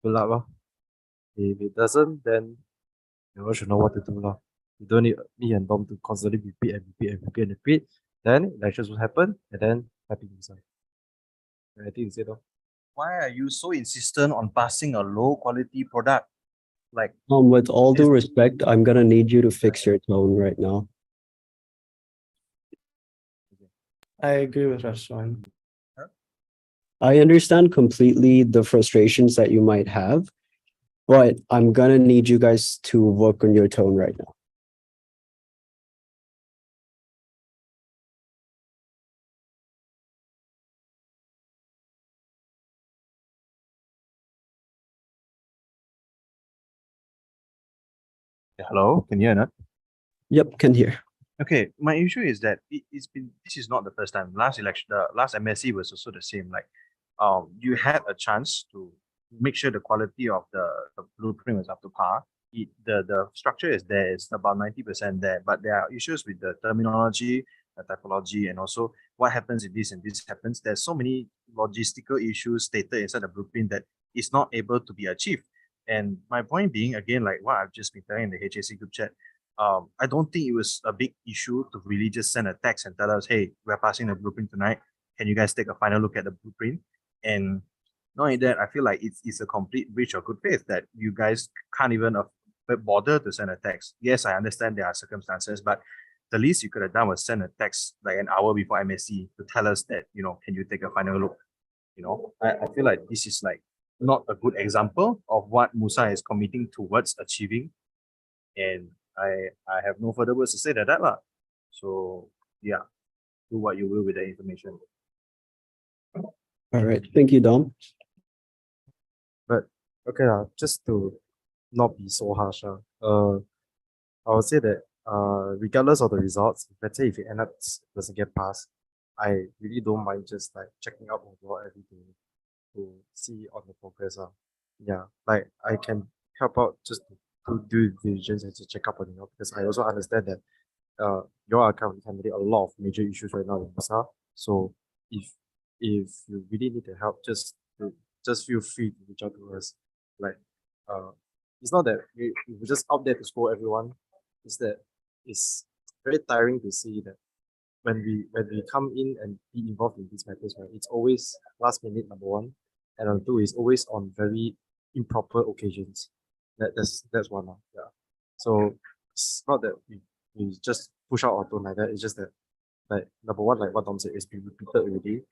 good luck. Lah. If it doesn't, then you all should know what to do. Lah. You don't need me and Dom to constantly repeat and repeat and repeat and repeat. Then elections will happen, and then happy MUSA. I think it's it. Why are you so insistent on passing a low quality product? Like, With all due respect, I'm gonna need you to fix your tone right now. I agree with Rashwan. I understand completely the frustrations that you might have, but I'm gonna need you guys to work on your tone right now. hello, can you hear that? Yep, can hear. Okay, my issue is that this is not the first time. Last election, the last MSC was also the same. Like, you had a chance to make sure the quality of the blueprint was up to par. The structure is there, it's about 90% there, but there are issues with the terminology, the typology, and also what happens if this and this happens. There's so many logistical issues stated inside the blueprint that is not able to be achieved. And my point being, again, like what I've just been telling in the HAC group chat, I don't think it was a big issue to really just send a text and tell us, hey, we're passing the blueprint tonight. Can you guys take a final look at the blueprint? And not only that, I feel like it's a complete breach of good faith that you guys can't even bother to send a text. Yes, I understand there are circumstances, but the least you could have done was send a text like an hour before MSC to tell us that, can you take a final look? I feel like this is like not a good example of what MUSA is committing towards achieving. And I have no further words to say than that. So yeah, do what you will with the information. All right, thank you, Dom. But okay, just to not be so harsh, I would say that regardless of the results, let's say if it doesn't get passed, I really don't mind just like checking out overall every day to see on the progress. Yeah, like I can help out just to do diligence and to check up on because I also understand that you are currently handling a lot of major issues right now in MUSA. So if you really need the help, just feel free to reach out to us. Like it's not that we're just out there to score everyone. It's that it's very tiring to see that when we come in and be involved in these matters, right? It's always last minute, number one, and number two is always on very improper occasions. That's one. Yeah. So it's not that we just push out our tone like that. It's just that like number one, like what Dom said, it's been repeated already.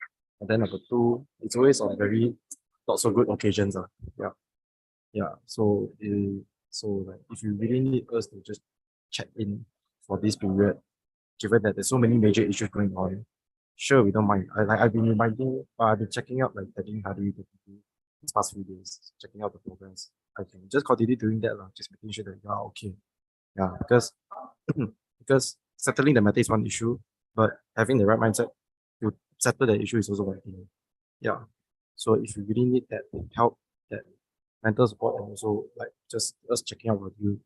And then number two, it's always on very not so good occasions. Yeah. Yeah. So like if you really need us to just check in for this period, given that there's so many major issues going on, sure, we don't mind. I've been checking out like telling Hadi these past few days, checking out the progress. I can just continue doing that, just making sure that you are okay. Yeah, because settling the matter is one issue, but having the right mindset to settle the issue is also one thing. Yeah. So if you really need that help, that mental support, and also like just us checking out with you,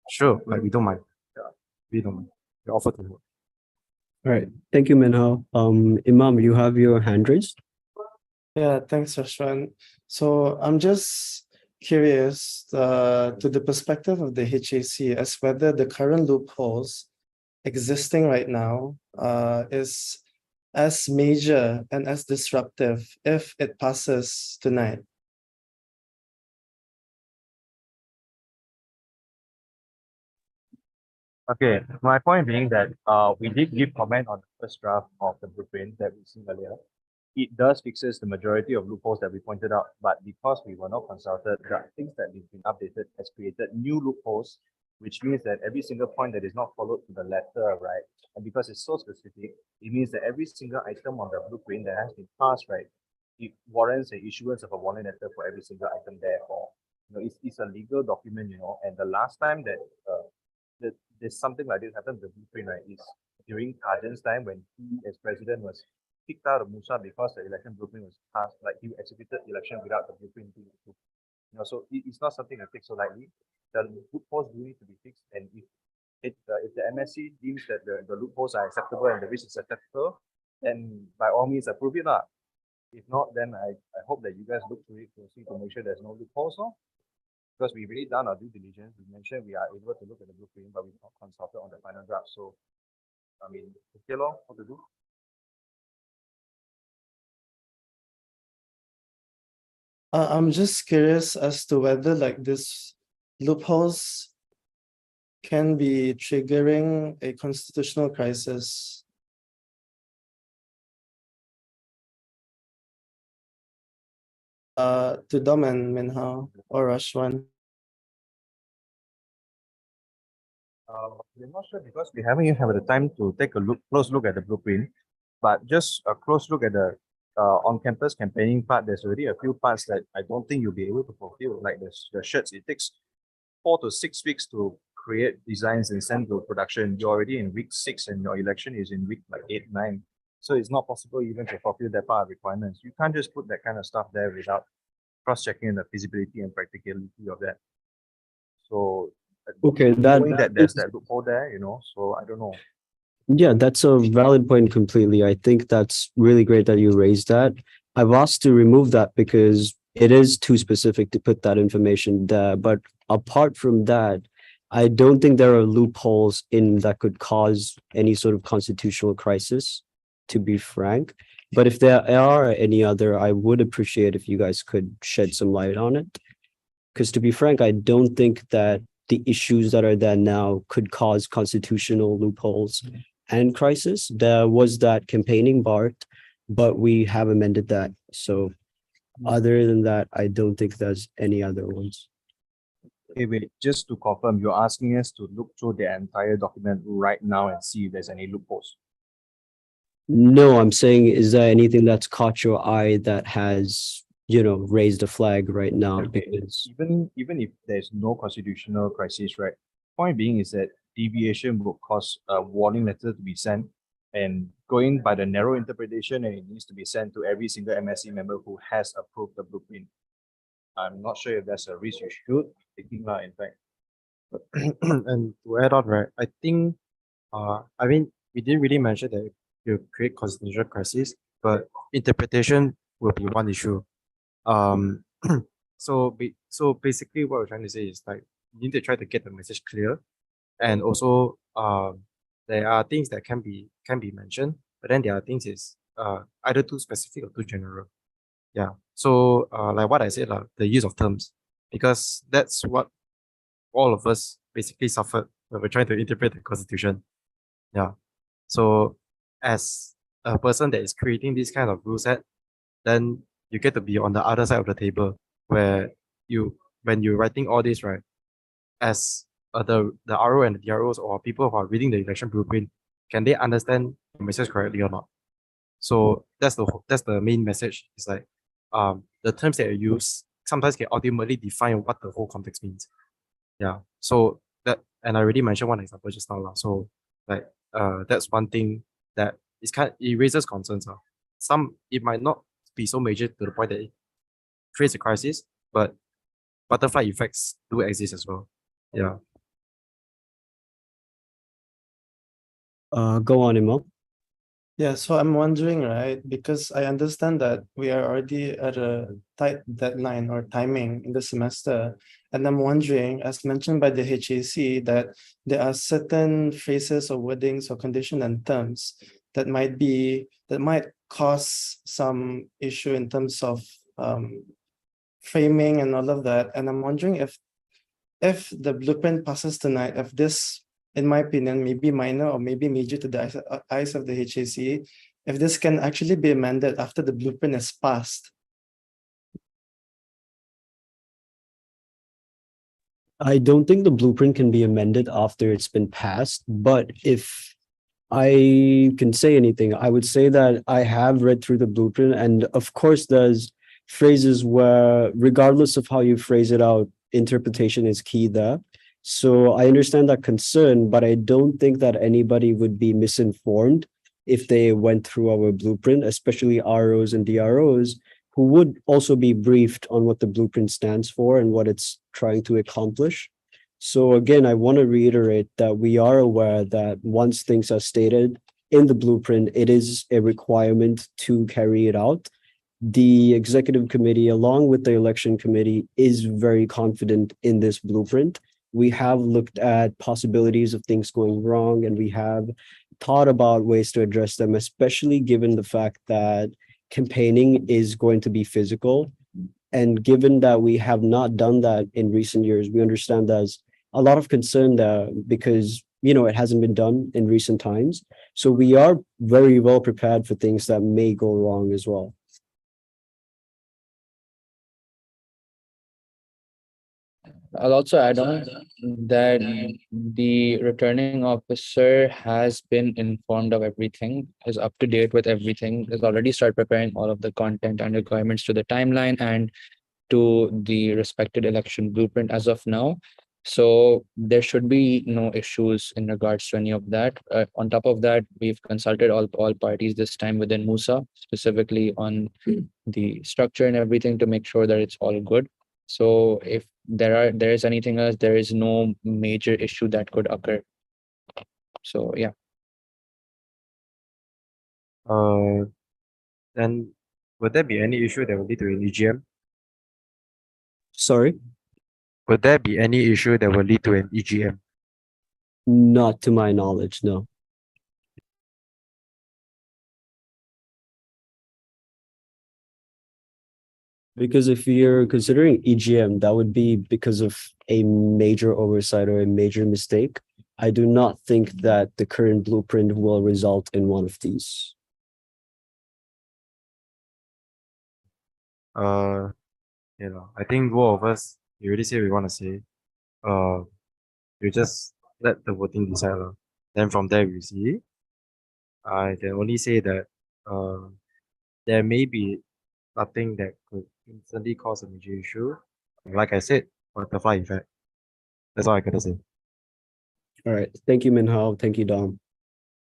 sure, like we don't mind. Yeah, we don't mind. We offer to help. All right, thank you, Minho. Imam, you have your hand raised. Yeah, thanks, Rashwan. So I'm just curious to the perspective of the HAC as whether the current loopholes existing right now is as major and as disruptive if it passes tonight. Okay, my point being that we did give comment on the first draft of the blueprint that we've seen earlier. It does fixes the majority of loopholes that we pointed out, but because we were not consulted, the things that we've been updated has created new loopholes which means that every single point that is not followed to the letter, right? And because it's so specific, it means that every single item on the blueprint that has been passed, right, it warrants the issuance of a warning letter for every single item therefore. It's a legal document, and the last time that there's something like this happened with the blueprint, right, is during Kajan's time when he as president was kicked out of MUSA because the election blueprint was passed, like he executed election without the blueprint being approved. So it's not something that takes so lightly. The loopholes do need to be fixed, and if the MSC deems that the loopholes are acceptable and the risk is acceptable, then by all means approve it lah. If not, then I hope that you guys look through it closely to make sure there's no loopholes, because we've really done our due diligence. We mentioned we are able to look at the blueprint, but we've not consulted on the final draft. So, I mean, okay, what to do? I'm just curious as to whether like this loopholes can be triggering a constitutional crisis. To Dom and Minhao or Rashwan. We're not sure because we haven't even had the time to take a close look at the blueprint, but just a close look at the on-campus campaigning part. There's already a few parts that I don't think you'll be able to fulfill, like the shirts. It takes 4 to 6 weeks to create designs and send to production. You're already in week 6 and your election is in week like 8, 9. So it's not possible even to fulfill that part of requirements. You can't just put that kind of stuff there without cross-checking the feasibility and practicality of that. So Okay, knowing that there's is- that loophole there, so I don't know. Yeah, that's a valid point completely. I think that's really great that you raised that. I've asked to remove that because it is too specific to put that information there. But apart from that, I don't think there are loopholes in that could cause any sort of constitutional crisis, to be frank. But if there are any other, I would appreciate if you guys could shed some light on it. Because to be frank, I don't think that the issues that are there now could cause constitutional loopholes and crisis. There was that campaigning part, but we have amended that. So other than that, I don't think there's any other ones. Okay, wait, just to confirm, you're asking us to look through the entire document right now and see if there's any loopholes. No, I'm saying, is there anything that's caught your eye that has, raised a flag right now? Okay. Because Even if there's no constitutional crisis, right? Point being is that deviation will cause a warning letter to be sent, and going by the narrow interpretation, and it needs to be sent to every single MSC member who has approved the blueprint. I'm not sure if that's a risk you should be taking, in fact. And to add on, right, I think, I mean, we didn't really mention that you create constitutional crisis, but interpretation will be one issue. So basically, what we're trying to say is like you need to try to get the message clear, and also there are things that can be mentioned, but then there are things is either too specific or too general. Yeah. So like what I said, the use of terms, because that's what all of us basically suffered when we're trying to interpret the constitution. Yeah. So as a person that is creating this kind of rule set, then you get to be on the other side of the table where when you're writing all this, right, as the RO and the DROs or people who are reading the election blueprint, can they understand the message correctly or not? So that's the main message. It's like the terms that you use sometimes can ultimately define what the whole context means. Yeah. So that, and I already mentioned one example just now. So like that's one thing that it raises concerns. Some, it might not be so major to the point that it creates a crisis, but butterfly effects do exist as well. Yeah. Go on, Imam. Yeah, so I'm wondering, right, because I understand that we are already at a tight deadline or timing in the semester, and I'm wondering, as mentioned by the HAC, that there are certain phrases or wordings or condition and terms that might cause some issue in terms of framing and all of that. And I'm wondering if the blueprint passes tonight, if this, in my opinion, may be minor or maybe major to the eyes of the HAC, if this can actually be amended after the blueprint is passed. I don't think the blueprint can be amended after it's been passed, but if I can say anything, I would say that I have read through the blueprint, and of course, there's phrases where, regardless of how you phrase it out, interpretation is key there. So I understand that concern, but I don't think that anybody would be misinformed if they went through our blueprint, especially ROs and DROs, who would also be briefed on what the blueprint stands for and what it's trying to accomplish. So again, I want to reiterate that we are aware that once things are stated in the blueprint, it is a requirement to carry it out. The executive committee, along with the election committee, is very confident in this blueprint. We have looked at possibilities of things going wrong, and we have thought about ways to address them, especially given the fact that campaigning is going to be physical. And given that we have not done that in recent years, we understand there's a lot of concern there because, it hasn't been done in recent times. So we are very well prepared for things that may go wrong as well. I'll also add on that the returning officer has been informed of everything, is up to date with everything, has already started preparing all of the content and requirements to the timeline and to the respected election blueprint as of now. So there should be no issues in regards to any of that. On top of that, we've consulted all parties this time within MUSA, specifically on the structure and everything to make sure that it's all good. So if there is anything else, there is no major issue that could occur. So yeah. Then would there be any issue that will lead to an EGM? Sorry, Would there be any issue that will lead to an EGM? not to my knowledge, no. Because if you're considering EGM, that would be because of a major oversight or a major mistake. I do not think that the current blueprint will result in one of these. I think both of us, you already say we want to say, you just let the voting decide. Then from there we see. I can only say that there may be nothing that could instantly cause a major issue. Like I said, butterfly effect. That's all I gotta say. All right. Thank you, Minhao. Thank you, Dom.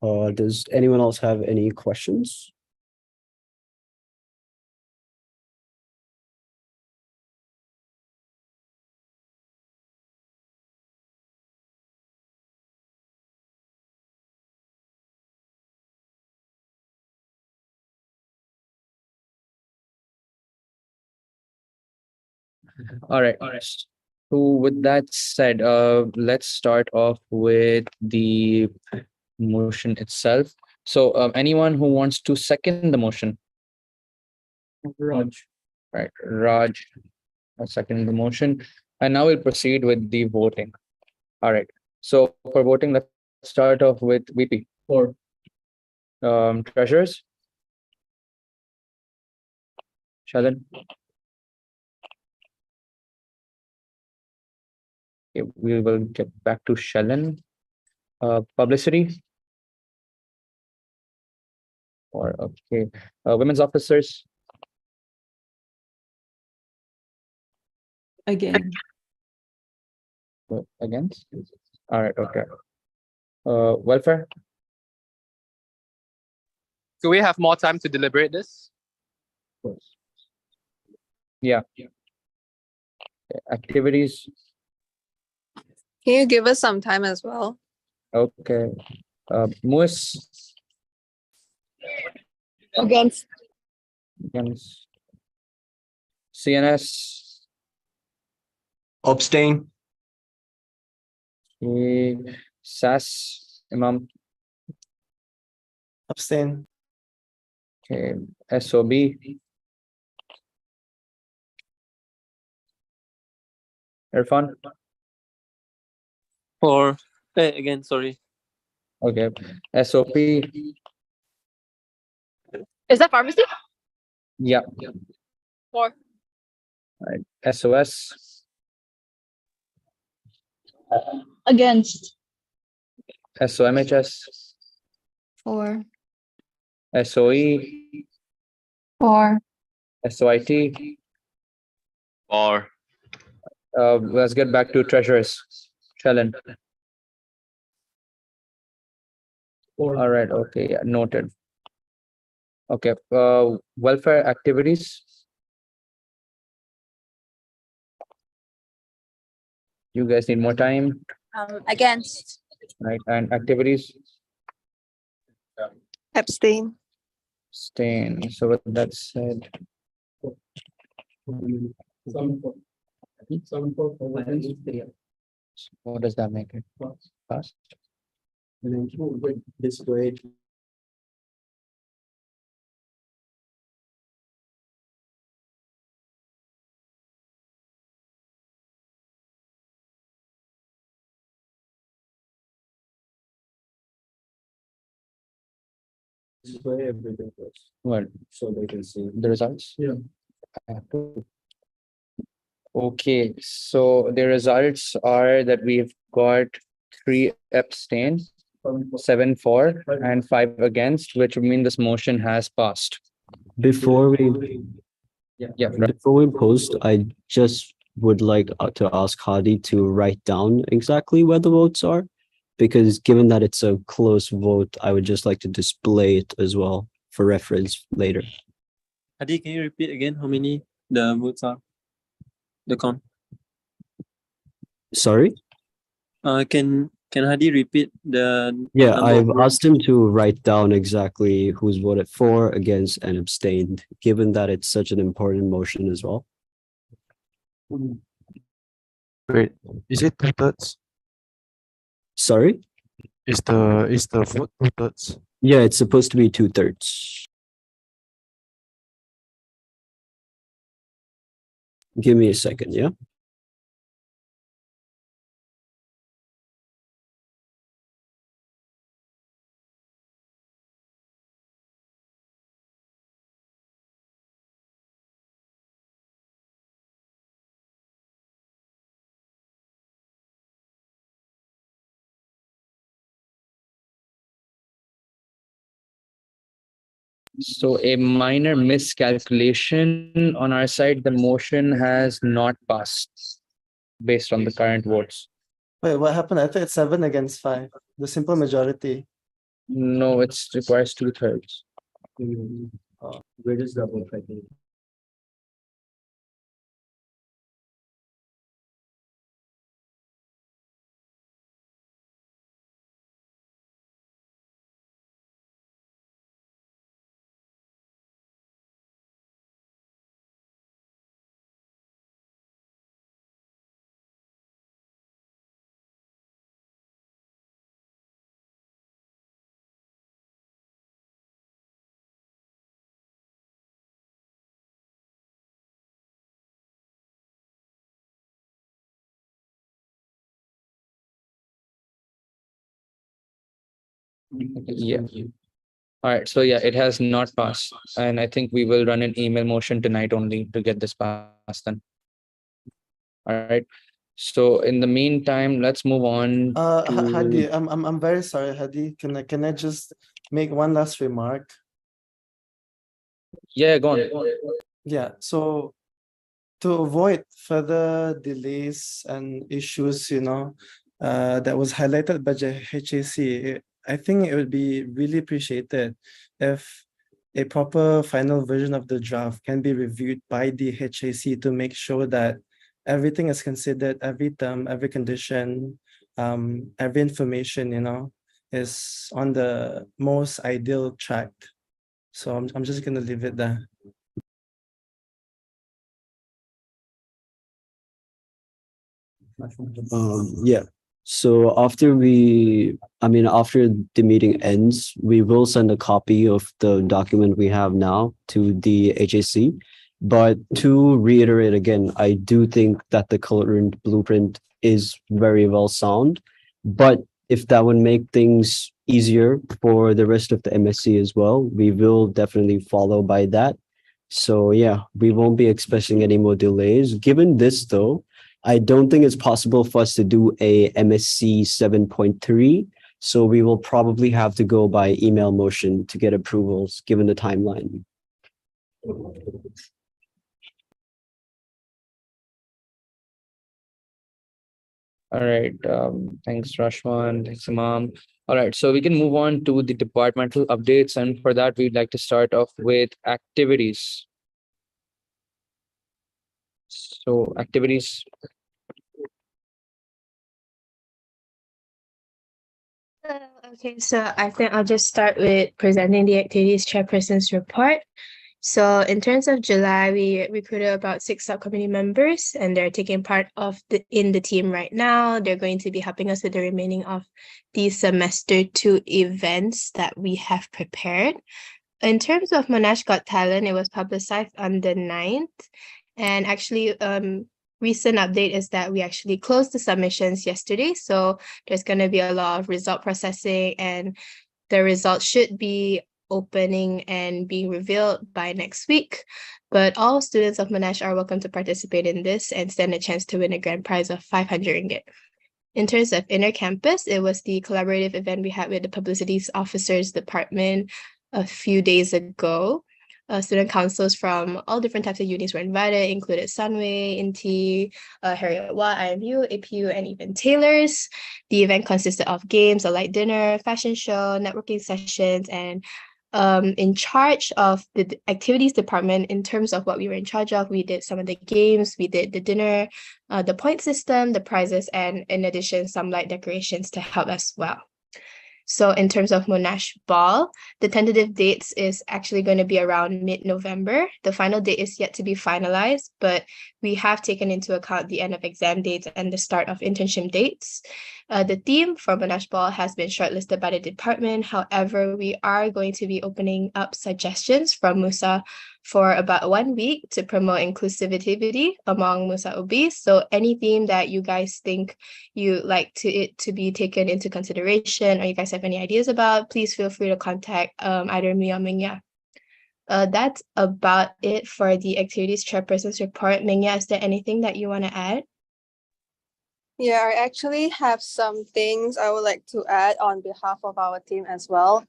Does anyone else have any questions? All right. So with that said, let's start off with the motion itself. So anyone who wants to second the motion? Raj. Right, Raj, second the motion. And now we'll proceed with the voting. All right. So for voting, let's start off with VP. For treasurers. Shalan. Okay, we will get back to Shalan. Publicity. Or okay, women's officers. Again. Against. All right. Okay. Welfare. Do we have more time to deliberate this? Yeah. Activities. Can you give us some time as well? Okay. MUS. Against. Against. CNS. Abstain. Okay. SAS. Imam. Abstain. Okay. SOB. Irfan. Or again, sorry. Okay. SOP. Is that pharmacy? Yeah. Or Right. SOS. Against. SOMHS, 4. SOE, 4. SOIT. Or Let's get back to treasurers. Shellen. All right, okay, yeah, noted. Okay, welfare activities. You guys need more time, Against. right? And activities, Abstain. staying. So with that said. What does that make it? Pass? This way. This way everything goes, What, so they can see. the results? Yeah. I have to- Okay, so the results are that we've got 3 abstain, 7 for, and 5 against, which would mean this motion has passed. Before we Yeah, right. Before we post, I just would like to ask Hadi to write down exactly where the votes are. Because given that it's a close vote, I would just like to display it as well for reference later. Hadi, can you repeat again how many the votes are? The count. Sorry? Can Hadi repeat the Yeah, number of I've votes? asked him to write down exactly who's voted for, against, and abstained, given that it's such an important motion as well. Wait, is it 2/3? Sorry? Is the vote 2/3? Yeah, it's supposed to be 2/3. Give me a second, yeah? So a minor miscalculation on our side, the motion has not passed based on the current votes. Wait, what happened? I thought it's 7 against 5. The simple majority. No, it's requires 2/3. Where does that vote right now? Yeah. All right, so yeah, it has not passed, and I think we will run an email motion tonight only to get this passed then. All right, so in the meantime, let's move on Hadi, to, I'm very sorry, Hadi. Can I just make one last remark? yeah, go on. Yeah, so to avoid further delays and issues, that was highlighted by the HAC, I think it would be really appreciated if a proper final version of the draft can be reviewed by the HAC to make sure that everything is considered, every term, every condition, every information, is on the most ideal track. So I'm just gonna leave it there. Yeah. So after after the meeting ends, we will send a copy of the document we have now to the HAC. But to reiterate again, I do think that the current blueprint is very well sound. But if that would make things easier for the rest of the MSC as well, we will definitely follow by that. So yeah, we won't be expecting any more delays. Given this though, I don't think it's possible for us to do a MSC 7.3. So we will probably have to go by email motion to get approvals, given the timeline. All right. Thanks, Rashwan. Thanks, Imam. All right. So we can move on to the departmental updates. And for that, we'd like to start off with activities. So activities. Okay, so I think I'll just start with presenting the activities chairperson's report. So in terms of July, we recruited about 6 subcommittee members, and they're taking part in the team right now. They're going to be helping us with the remaining of the semester 2 events that we have prepared. In terms of Monash Got Talent, it was publicized on the 9th. And actually, recent update is that we actually closed the submissions yesterday. So there's going to be a lot of result processing, and the results should be opening and being revealed by next week. But all students of Monash are welcome to participate in this and stand a chance to win a grand prize of 500 ringgit. In terms of inner campus, it was the collaborative event we had with the Publicities Officers Department a few days ago. Student councils from all different types of unis were invited, included Sunway, INTI, Harriet Watt, IMU, APU, and even Taylor's. The event consisted of games, a light dinner, fashion show, networking sessions, and in charge of the activities department, in terms of what we were in charge of, we did some of the games, we did the dinner, the point system, the prizes, and in addition, some light decorations to help as well. So in terms of Monash Ball, the tentative dates is actually going to be around mid-November. The final date is yet to be finalized, but we have taken into account the end of exam dates and the start of internship dates. The theme for Monash Ball has been shortlisted by the department. However, we are going to be opening up suggestions from MUSA for about 1 week to promote inclusivity among MUSA OBs. So any theme that you guys think you like it to be taken into consideration, or you guys have any ideas about, please feel free to contact either me or Mingya. That's about it for the activities chairperson's report. Mingya, is there anything that you want to add? Yeah, I actually have some things I would like to add on behalf of our team as well.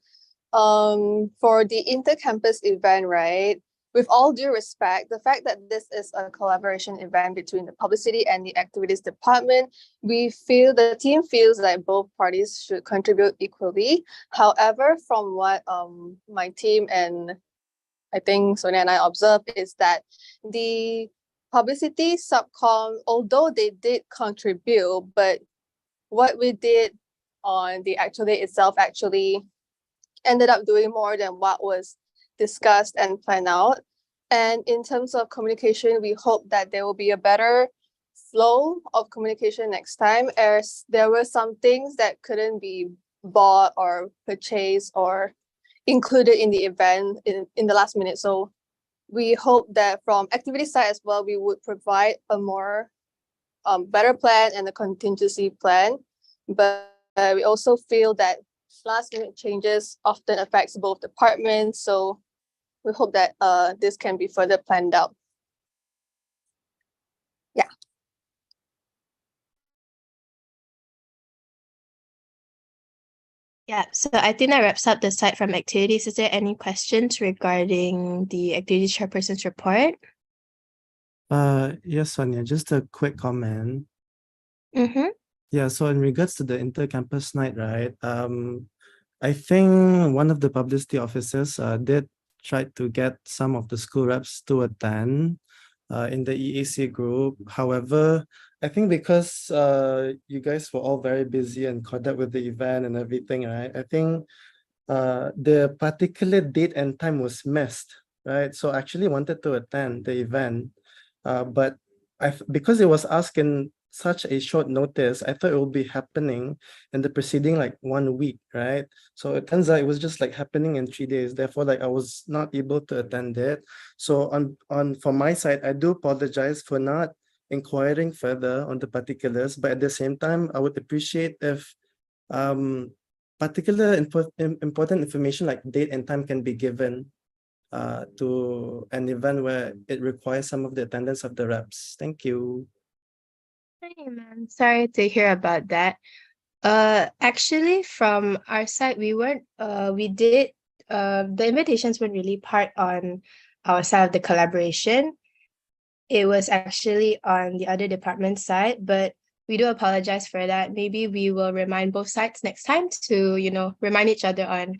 For the inter-campus event, right? With all due respect, the fact that this is a collaboration event between the publicity and the activities department, the team feels that both parties should contribute equally. However, from what my team and I think Sonia and I observed is that the publicity subcom, although they did contribute, but what we did on the actual day itself actually ended up doing more than what was discussed and planned out. And in terms of communication, we hope that there will be a better flow of communication next time, as there were some things that couldn't be bought or purchased or included in the event in the last minute. So we hope that from activity side as well, we would provide a more better plan and a contingency plan. But we also feel that last minute changes often affects both departments. So we hope that this can be further planned out. Yeah. Yeah, so I think that wraps up the side from activities. Is there any questions regarding the activities chairperson's report? Yes, Sonia, just a quick comment. Mm-hmm. Yeah, so in regards to the inter-campus night, right? I think one of the publicity officers did try to get some of the school reps to attend in the EAC group. However, I think because you guys were all very busy and caught up with the event and everything, right? I think the particular date and time was missed, right? So I actually wanted to attend the event, but because it was asked in such a short notice, I thought it would be happening in the preceding like 1 week, right? So it turns out it was just like happening in 3 days. Therefore, like I was not able to attend it. So on from my side, I do apologize for not inquiring further on the particulars, but at the same time, I would appreciate if particular important information like date and time can be given to an event where it requires some of the attendance of the reps. Thank you. Hey, man. Sorry to hear about that. Actually, from our side, the invitations weren't really part on our side of the collaboration. It was actually on the other department side, but we do apologize for that. Maybe we will remind both sides next time to, remind each other on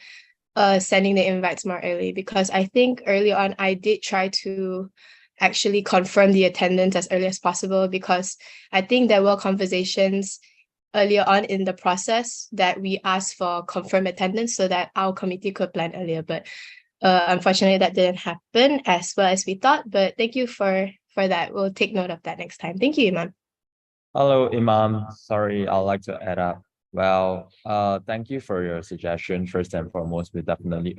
sending the invites more early, because I think early on I did try to actually confirm the attendance as early as possible, because I think there were conversations earlier on in the process that we asked for confirmed attendance so that our committee could plan earlier. But unfortunately, that didn't happen as well as we thought. But thank you for that. We'll take note of that next time. Thank you, Iman. Hello, Imam. Sorry, I'd like to add up. Well, thank you for your suggestion. First and foremost, we definitely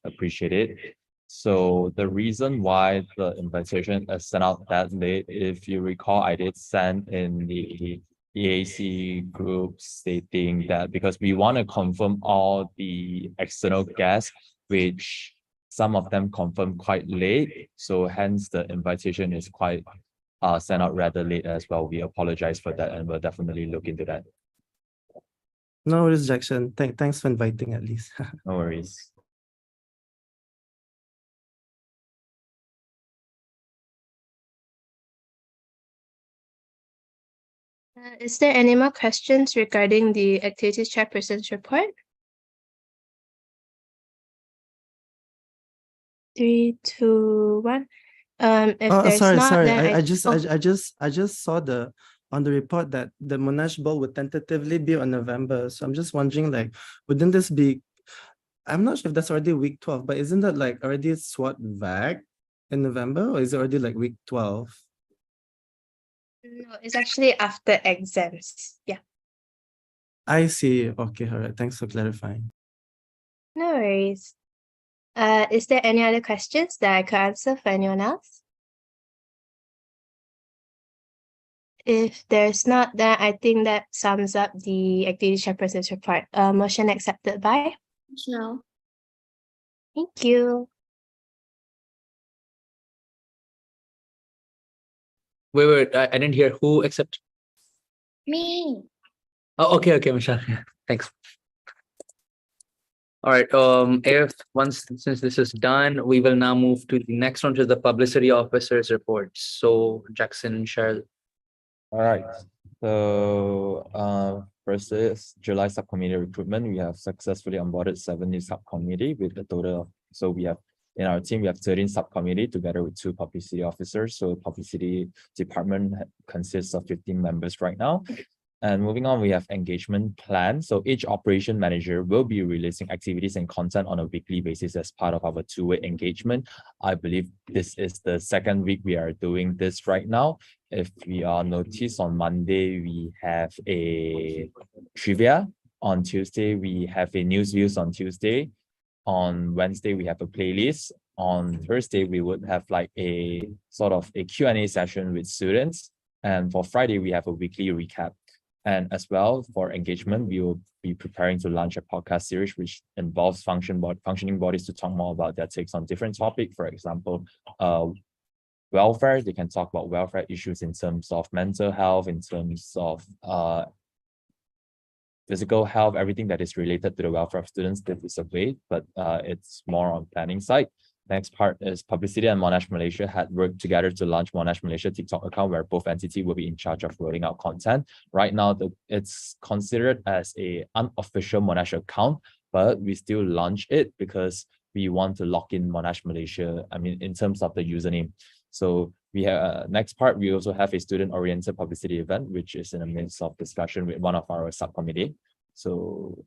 appreciate it. So the reason why the invitation is sent out that late, if you recall, I did send in the EAC group stating that because we want to confirm all the external guests, which some of them confirmed quite late. So hence the invitation is quite sent out rather late as well. We apologize for that and we'll definitely look into that. No worries, Jackson. Thanks for inviting at least. No worries. Is there any more questions regarding the activities chairperson's report? 3, 2, 1. If Oh, there's sorry. not, then I just saw on the report that the Monash Ball would tentatively be on November. So I'm just wondering, like, wouldn't this be? I'm not sure if that's already week 12, but isn't that like already SWAT VAC in November, or is it already like week 12? No, it's actually after exams. Yeah. I see. Okay, all right. Thanks for clarifying. No worries. Is there any other questions that I could answer for anyone else? If there's not, then I think that sums up the activity chairperson's report. Motion accepted by? No. Thank you. Wait, I didn't hear who accept. Me. Oh, okay, Michelle. Yeah, thanks. All right. Since this is done, we will now move to the next one, to the publicity officer's report. So Jackson and Cheryl. All right. So first is July subcommittee recruitment. We have successfully onboarded 7 new subcommittee with a total. So we have in our team, we have 13 subcommittee together with 2 publicity officers. So publicity department consists of 15 members right now. And moving on, we have engagement plan. So each operation manager will be releasing activities and content on a weekly basis as part of our 2-way engagement. I believe this is the 2nd week we are doing this right now. If we are noticed, on Monday, we have a trivia. On Tuesday, we have a news views on Tuesday. On Wednesday, we have a playlist. On Thursday, we would have like a sort of a Q&A session with students. And for Friday, we have a weekly recap. And as well, for engagement, we will be preparing to launch a podcast series which involves functioning bodies to talk more about their takes on different topics. For example, welfare. They can talk about welfare issues in terms of mental health, in terms of physical health, everything that is related to the welfare of students. This is a way, but it's more on planning side. Next part is publicity, and Monash Malaysia had worked together to launch Monash Malaysia TikTok account, where both entities will be in charge of rolling out content. Right now, it's considered as a unofficial Monash account, but we still launch it because we want to lock in Monash Malaysia, I mean, in terms of the username. So we have next part, we also have a student-oriented publicity event, which is in the midst of discussion with one of our subcommittee. So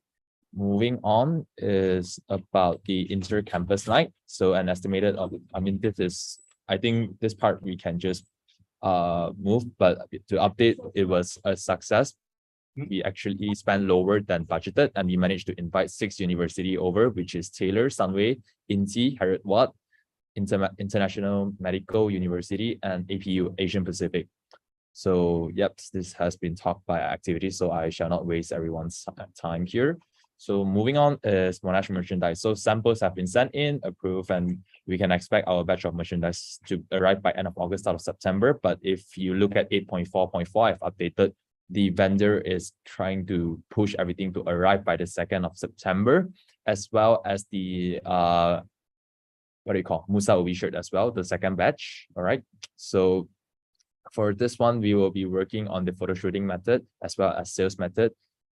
moving on is about the inter-campus night. So an estimated of, I mean, I think this part we can just move, but to update, it was a success. We actually spent lower than budgeted, and we managed to invite 6 university over, which is Taylor, Sunway, INSEE, Harriet Watt, International Medical University, and APU, Asian Pacific. So yep, this has been talked by activity, so I shall not waste everyone's time here. So moving on is Monash merchandise. So samples have been sent in, approved, and we can expect our batch of merchandise to arrive by end of August, start of September. But if you look at 8.4.4, I've updated. The vendor is trying to push everything to arrive by the 2nd of September, as well as the what do you call MUSA OV shirt as well, the second batch. All right. So for this one, we will be working on the photo shooting method as well as sales method.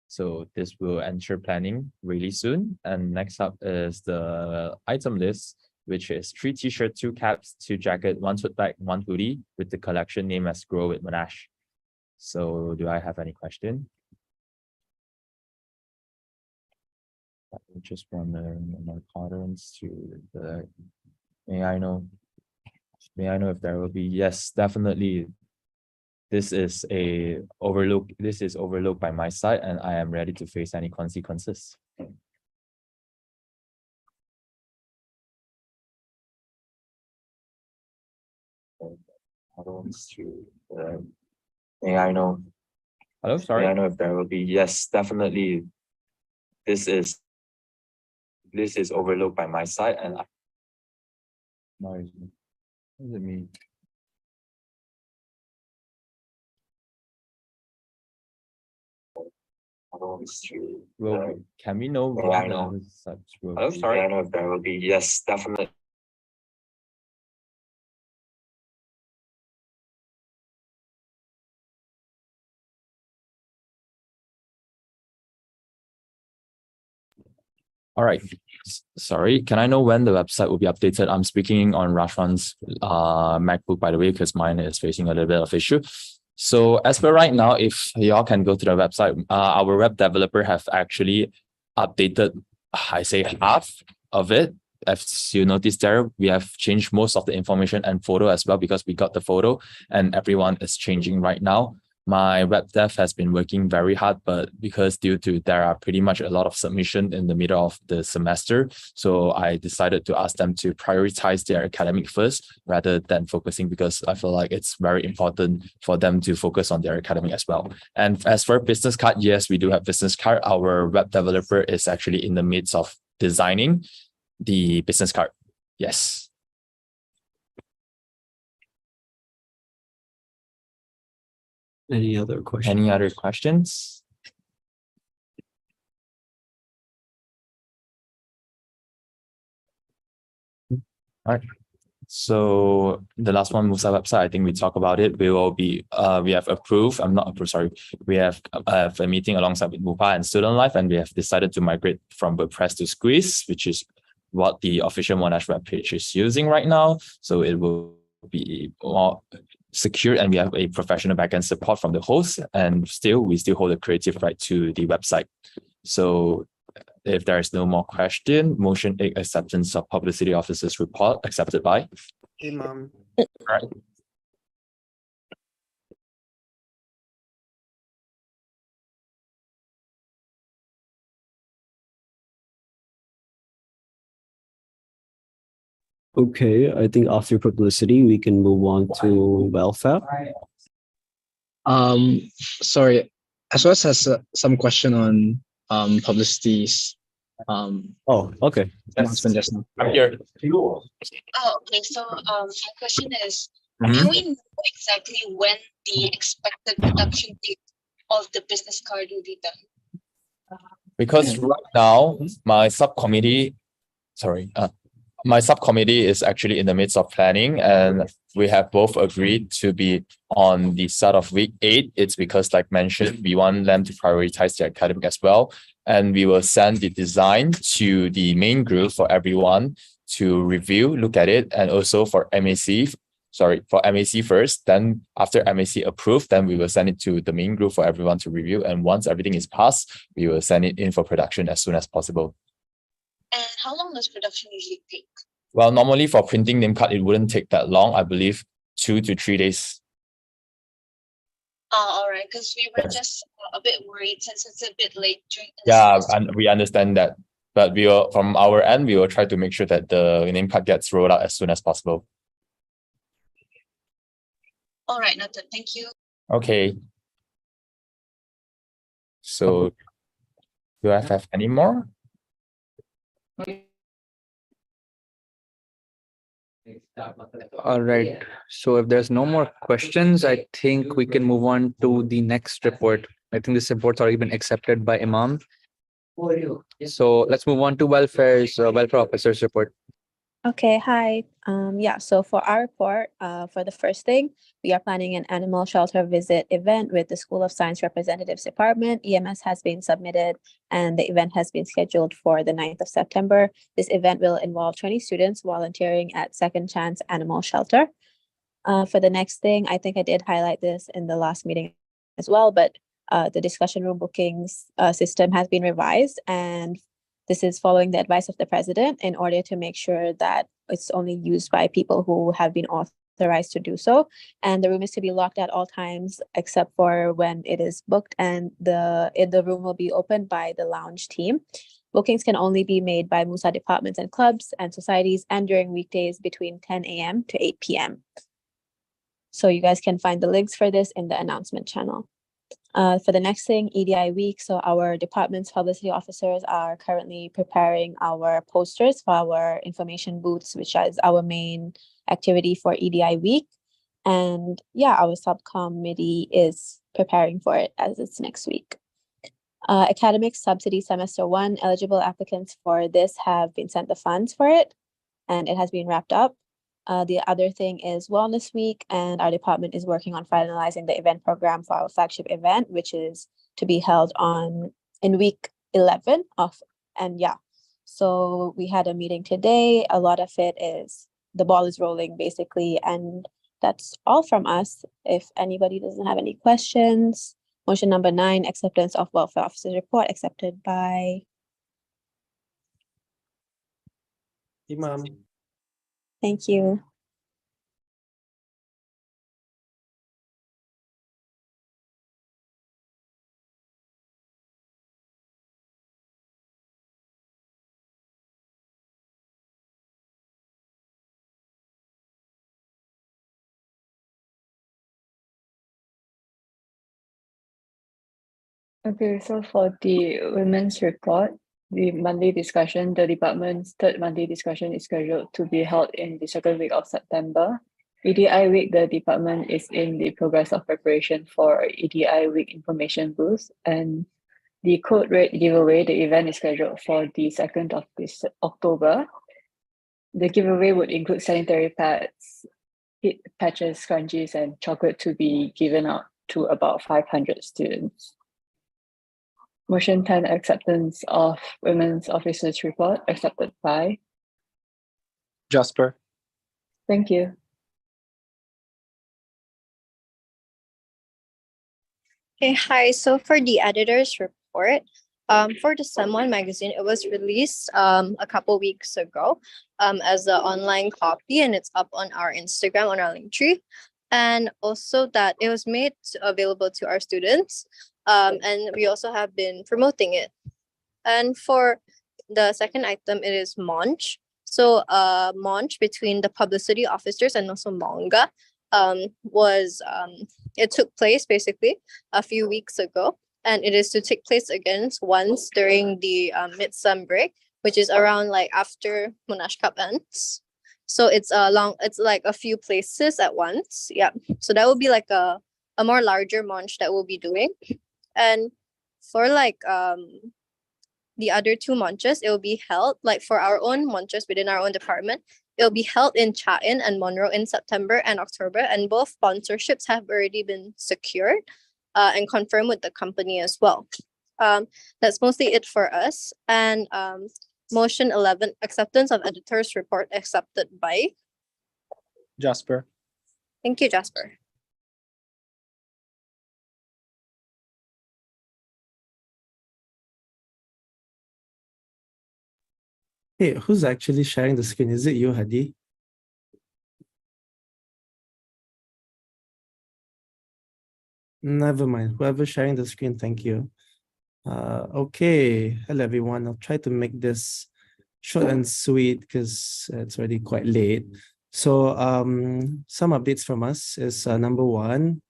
So this will ensure planning really soon. And next up is the item list, which is 3 t-shirts, 2 caps, 2 jacket, 1 tote bag, 1 hoodie with the collection name as Grow with Monash. So do I have any question? I just wondering in accordance to the may I know if there will be yes, definitely. This is overlooked by my side, and I am ready to face any consequences. May I know? Hello, sorry. May I know if there will be yes, definitely. This is overlooked by my side, and what does it mean? Well, can we know when such will Hello, be? sorry. I know if there will be yes, definitely. All right. Sorry, can I know when the website will be updated? I'm speaking on Rashwan's MacBook, by the way, because mine is facing a little bit of issue. So as per right now, if y'all can go to the website, our web developer have actually updated, I say half of it. As you notice there, we have changed most of the information and photo as well because we got the photo and everyone is changing right now. My web dev has been working very hard, but because due to there are pretty much a lot of submission in the middle of the semester, so I decided to ask them to prioritize their academic first rather than focusing, because I feel like it's very important for them to focus on their academic as well. And as for business card, yes, we do have business card. Our web developer is actually in the midst of designing the business card. Yes. Any other questions? Any other questions? All right. So the last one, MUSA website, I think we talk about it. We will be, we have approved, I'm not approved, sorry. We have a meeting alongside with MUPA and Student Life, and we have decided to migrate from WordPress to Squeeze, which is what the official Monash webpage is using right now. So it will be more secure, and we have a professional backend support from the host, and we still hold the creative right to the website. So if there is no more question, motion 8, acceptance of publicity officer's report, accepted by. Imam. Right. Okay, I think after publicity, we can move on to welfare. Sorry, as well as some question on publicities. Oh, okay. Announcement just now. I'm here. Oh, okay. So, my question is, can we know exactly when the expected production date of the business card will be done? Because right now, my subcommittee is actually in the midst of planning, and we have both agreed to be on the start of week 8. It's because, like mentioned, we want them to prioritize their academic as well. And we will send the design to the main group for everyone to review, look at it, and also for MAC first. Then after MAC approved, then we will send it to the main group for everyone to review. And once everything is passed, we will send it in for production as soon as possible. And how long does production usually take? Well, normally for printing name card, it wouldn't take that long. I believe 2 to 3 days. All right, because we were just a bit worried since it's a bit late during the Yeah, semester. and we understand that. But we will, from our end, we will try to make sure that the name card gets rolled out as soon as possible. All right, noted. Thank you. Okay. So Do I have any more? All right. So if there's no more questions, I think we can move on to the next report. I think this report's already been accepted by Imam. So let's move on to welfare officer's report. Okay, hi. Yeah, so for our report, for the first thing, we are planning an animal shelter visit event with the School of Science Representatives Department. EMS has been submitted and the event has been scheduled for the 9th of September. This event will involve 20 students volunteering at Second Chance Animal Shelter. For the next thing, I think I did highlight this in the last meeting as well, but the discussion room bookings system has been revised, and this is following the advice of the president in order to make sure that it's only used by people who have been authorized to do so. And the room is to be locked at all times except for when it is booked, and the room will be opened by the lounge team. Bookings can only be made by MUSA departments and clubs and societies, and during weekdays between 10 a.m. to 8 p.m. So you guys can find the links for this in the announcement channel. For the next thing, EDI week. So our department's publicity officers are currently preparing our posters for our information booths, which is our main activity for EDI week. And yeah, our subcommittee is preparing for it as it's next week. Academic subsidy semester 1, eligible applicants for this have been sent the funds for it, and it has been wrapped up. The other thing is Wellness Week, and our department is working on finalizing the event program for our flagship event, which is to be held in week 11 of, and yeah. So we had a meeting today. A lot of it is, the ball is rolling basically, and that's all from us. If anybody doesn't have any questions, motion number 9, acceptance of welfare officer's report, accepted by Imam. Thank you. Okay, so for the women's report, the Monday discussion, the department's third Monday discussion is scheduled to be held in the second week of September. EDI week, the department is in the progress of preparation for EDI week information booth, and the code red giveaway, the event is scheduled for the 2nd of this October. The giveaway would include sanitary pads, heat patches, scrunchies, and chocolate to be given out to about 500 students. Motion 10, acceptance of women's officers report, accepted by Jasper. Thank you. Okay, hi. So for the editor's report, for the Someone magazine, it was released a couple weeks ago as an online copy, and it's up on our Instagram on our link tree. And also that it was made available to our students, and we also have been promoting it. And for the second item, it is Monch. So Monch between the publicity officers and also Monga it took place basically a few weeks ago, and it is to take place again once during the midsummer break, which is around like after Monash Cup ends. So it's like a few places at once. Yeah. So that will be like a more larger munch that we'll be doing. And for like the other 2 munches, it will be held like for our own munches within our own department. It'll be held in Chain and Monroe in September and October, and both sponsorships have already been secured and confirmed with the company as well. That's mostly it for us. And motion 11, acceptance of editor's report, accepted by Jasper. Thank you, Jasper. Hey, who's actually sharing the screen? Is it you, Hadi? Never mind. Whoever's sharing the screen, thank you. Okay. Hello, everyone. I'll try to make this short and sweet because it's already quite late. So some updates from us is number 1.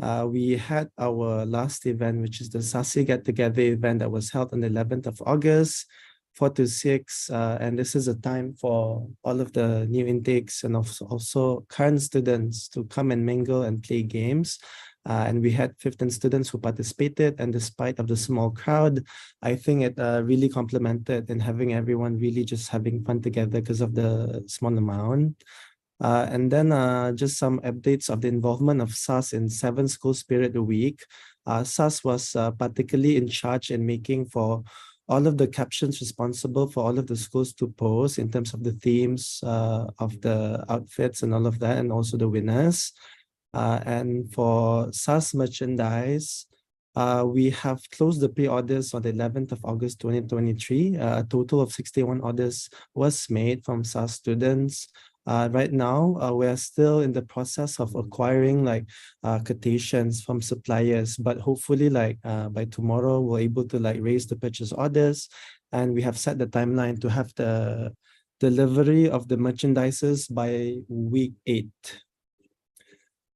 We had our last event, which is the SASI Get Together event that was held on the 11th of August, 4 to 6. And this is a time for all of the new intakes and also current students to come and mingle and play games. And we had 15 students who participated, and despite of the small crowd, I think it really complemented in having everyone really just having fun together because of the small amount. And then just some updates of the involvement of SAS in 7 School Spirit Week. SAS was particularly in charge in making for all of the captions responsible for all of the schools to post in terms of the themes of the outfits and all of that, and also the winners. And for SAS merchandise, we have closed the pre-orders on the 11th of August 2023. A total of 61 orders was made from SAS students. Right now, we're still in the process of acquiring like quotations from suppliers, but hopefully by tomorrow, we're able to like raise the purchase orders, and we have set the timeline to have the delivery of the merchandises by week 8.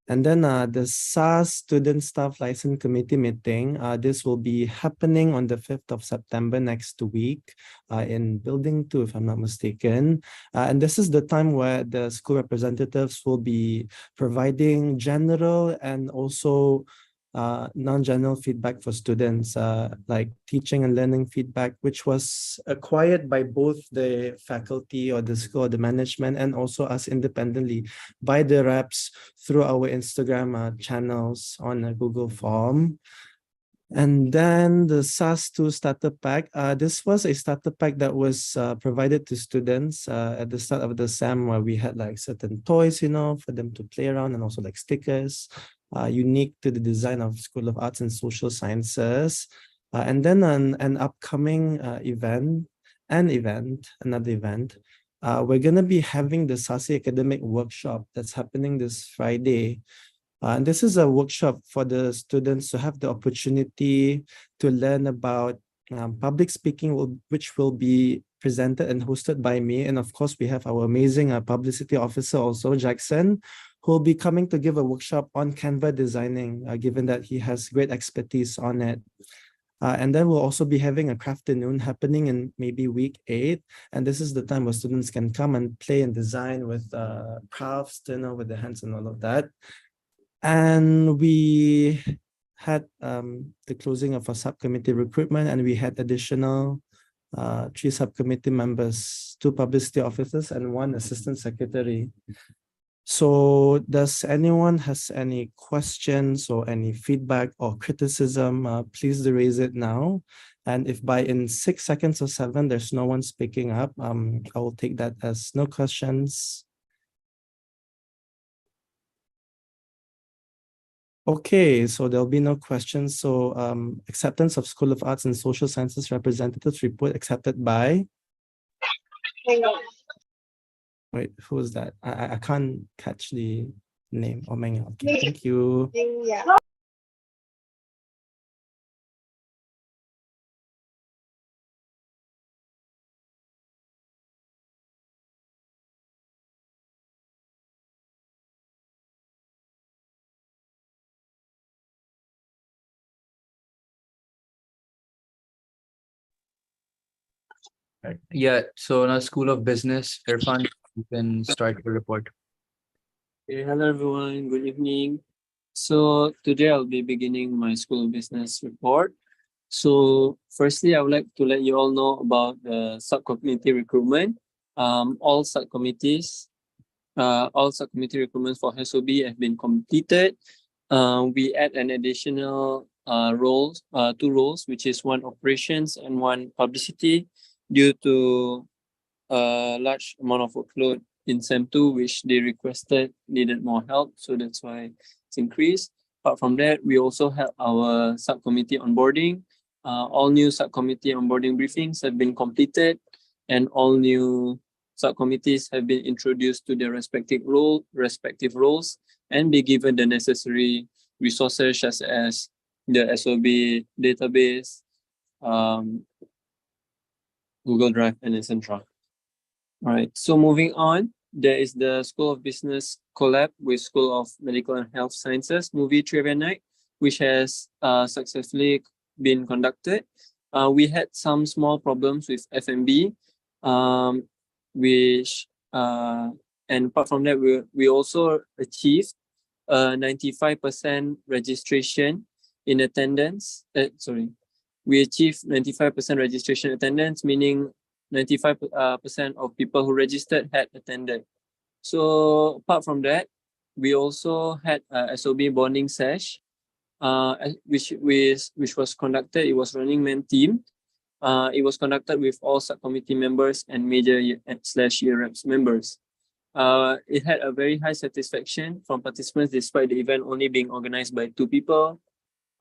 And then the SAS Student Staff License Committee meeting, this will be happening on the 5th of September next week in Building 2, if I'm not mistaken. And this is the time where the school representatives will be providing general and also non-general feedback for students, like teaching and learning feedback, which was acquired by both the faculty or the school or the management, and also us independently by the reps through our Instagram channels on a Google form. And then the SAS2 starter pack. This was a starter pack that was provided to students at the start of the SEM, where we had like certain toys, for them to play around, and also like stickers unique to the design of School of Arts and Social Sciences. And then an upcoming another event. We're going to be having the SASI Academic Workshop that's happening this Friday. And this is a workshop for the students to have the opportunity to learn about public speaking, which will be presented and hosted by me. And of course, we have our amazing publicity officer also, Jackson, who will be coming to give a workshop on Canva designing, given that he has great expertise on it. And then we'll also be having a crafternoon happening in maybe week 8. And this is the time where students can come and play and design with crafts, with their hands and all of that. And we had the closing of a subcommittee recruitment, and we had additional 3 subcommittee members, 2 publicity officers and 1 assistant secretary. So does anyone has any questions or any feedback or criticism? Please do raise it now. And if in 6 seconds or 7, there's no one speaking up, I will take that as no questions. Okay, so there'll be no questions. So acceptance of School of Arts and Social Sciences representatives report accepted by. Wait, who is that? I can't catch the name. Oh, Meng. Okay, thank you. Right. Yeah, so now School of Business, Irfan, you can start your report. Okay, hello everyone, good evening. So today I'll be beginning my School of Business report. So firstly, I would like to let you all know about the subcommittee recruitment. All subcommittee recruitments for SOB have been completed. We add an additional 2 roles, which is 1 operations and 1 publicity, due to a large amount of workload in SEM 2, which they needed more help. So that's why it's increased. Apart from that, we also have our subcommittee onboarding. All new subcommittee onboarding briefings have been completed, and all new subcommittees have been introduced to their respective roles and be given the necessary resources such as the SOB database, Google Drive, and etc. All right, so moving on, there is the School of Business collab with School of Medical and Health Sciences movie trivia night, which has successfully been conducted. We had some small problems with F&B, which and apart from that, we also achieved 95% registration in attendance. We achieved 95% registration attendance, meaning 95% of people who registered had attended. So apart from that, we also had a SOB bonding sesh, which was conducted. It was Running Man team. It was conducted with all subcommittee members and major / year reps members. It had a very high satisfaction from participants despite the event only being organized by 2 people.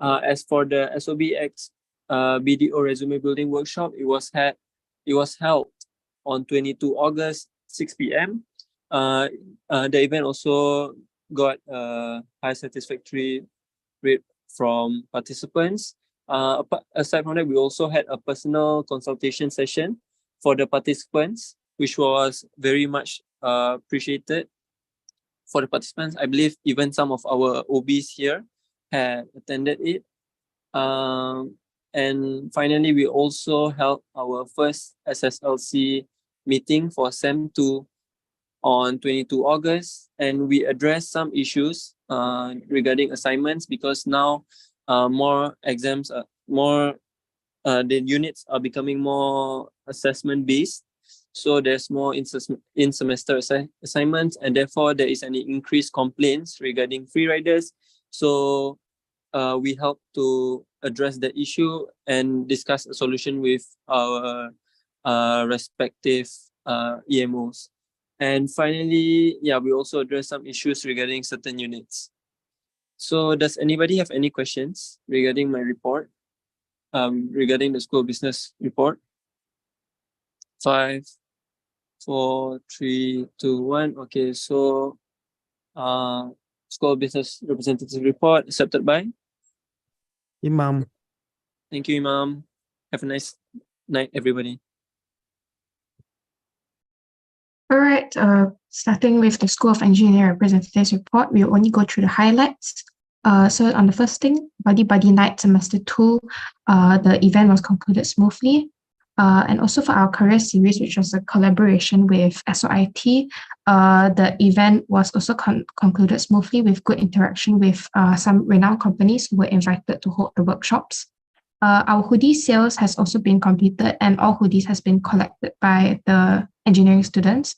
As for the SOBX BDO resume building workshop, it was held on 22 August, 6 p.m. The event also got a high satisfactory rate from participants. Aside from that, we also had a personal consultation session for the participants, which was very much appreciated for the participants. I believe even some of our OBs here had attended it. And finally, we also held our first SSLC meeting for SEM 2 on 22 August, and we addressed some issues regarding assignments, because now more exams are the units are becoming more assessment based. So there's more in semester assignments, and therefore there is an increased complaints regarding free riders. So we help to address the issue and discuss a solution with our respective EMOs. And finally, we also address some issues regarding certain units. So does anybody have any questions regarding my report? Regarding the school business report? 5, 4, 3, 2, 1. Okay, so school business representative report accepted by Imam. Thank you, Imam. Have a nice night, everybody. All right, starting with the School of Engineering Representatives report, we'll only go through the highlights. So on the first thing, Buddy Night Semester 2, the event was concluded smoothly. And also for our career series, which was a collaboration with SOIT, the event was also concluded smoothly with good interaction with some renowned companies who were invited to hold the workshops. Our hoodie sales has also been completed, and all hoodies has been collected by the engineering students.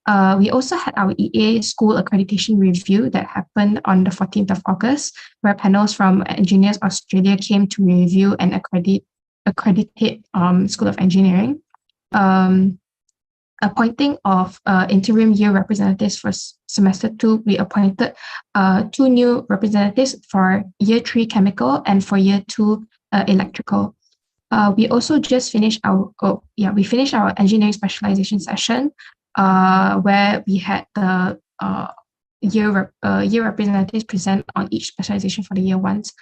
We also had our EA school accreditation review that happened on the 14th of August, where panels from Engineers Australia came to review and accredited School of Engineering. Appointing of interim year representatives for semester 2, we appointed 2 new representatives for year 3 chemical and for year 2 electrical. We also just finished we finished our engineering specialization session, where we had the year representatives present on each specialization for the year 1s.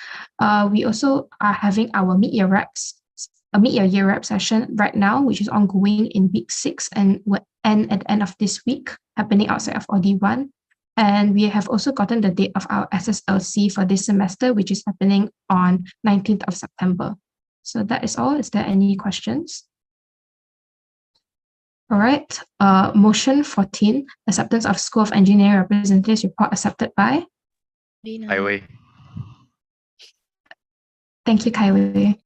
We also are having our mid-year year rep session right now, which is ongoing in week 6 and will end at the end of this week, happening outside of OD1. And we have also gotten the date of our SSLC for this semester, which is happening on 19th of September. So that is all. Is there any questions? All right. Motion 14, acceptance of School of Engineering Representatives report accepted by? Highway. Thank you, Kaiwei.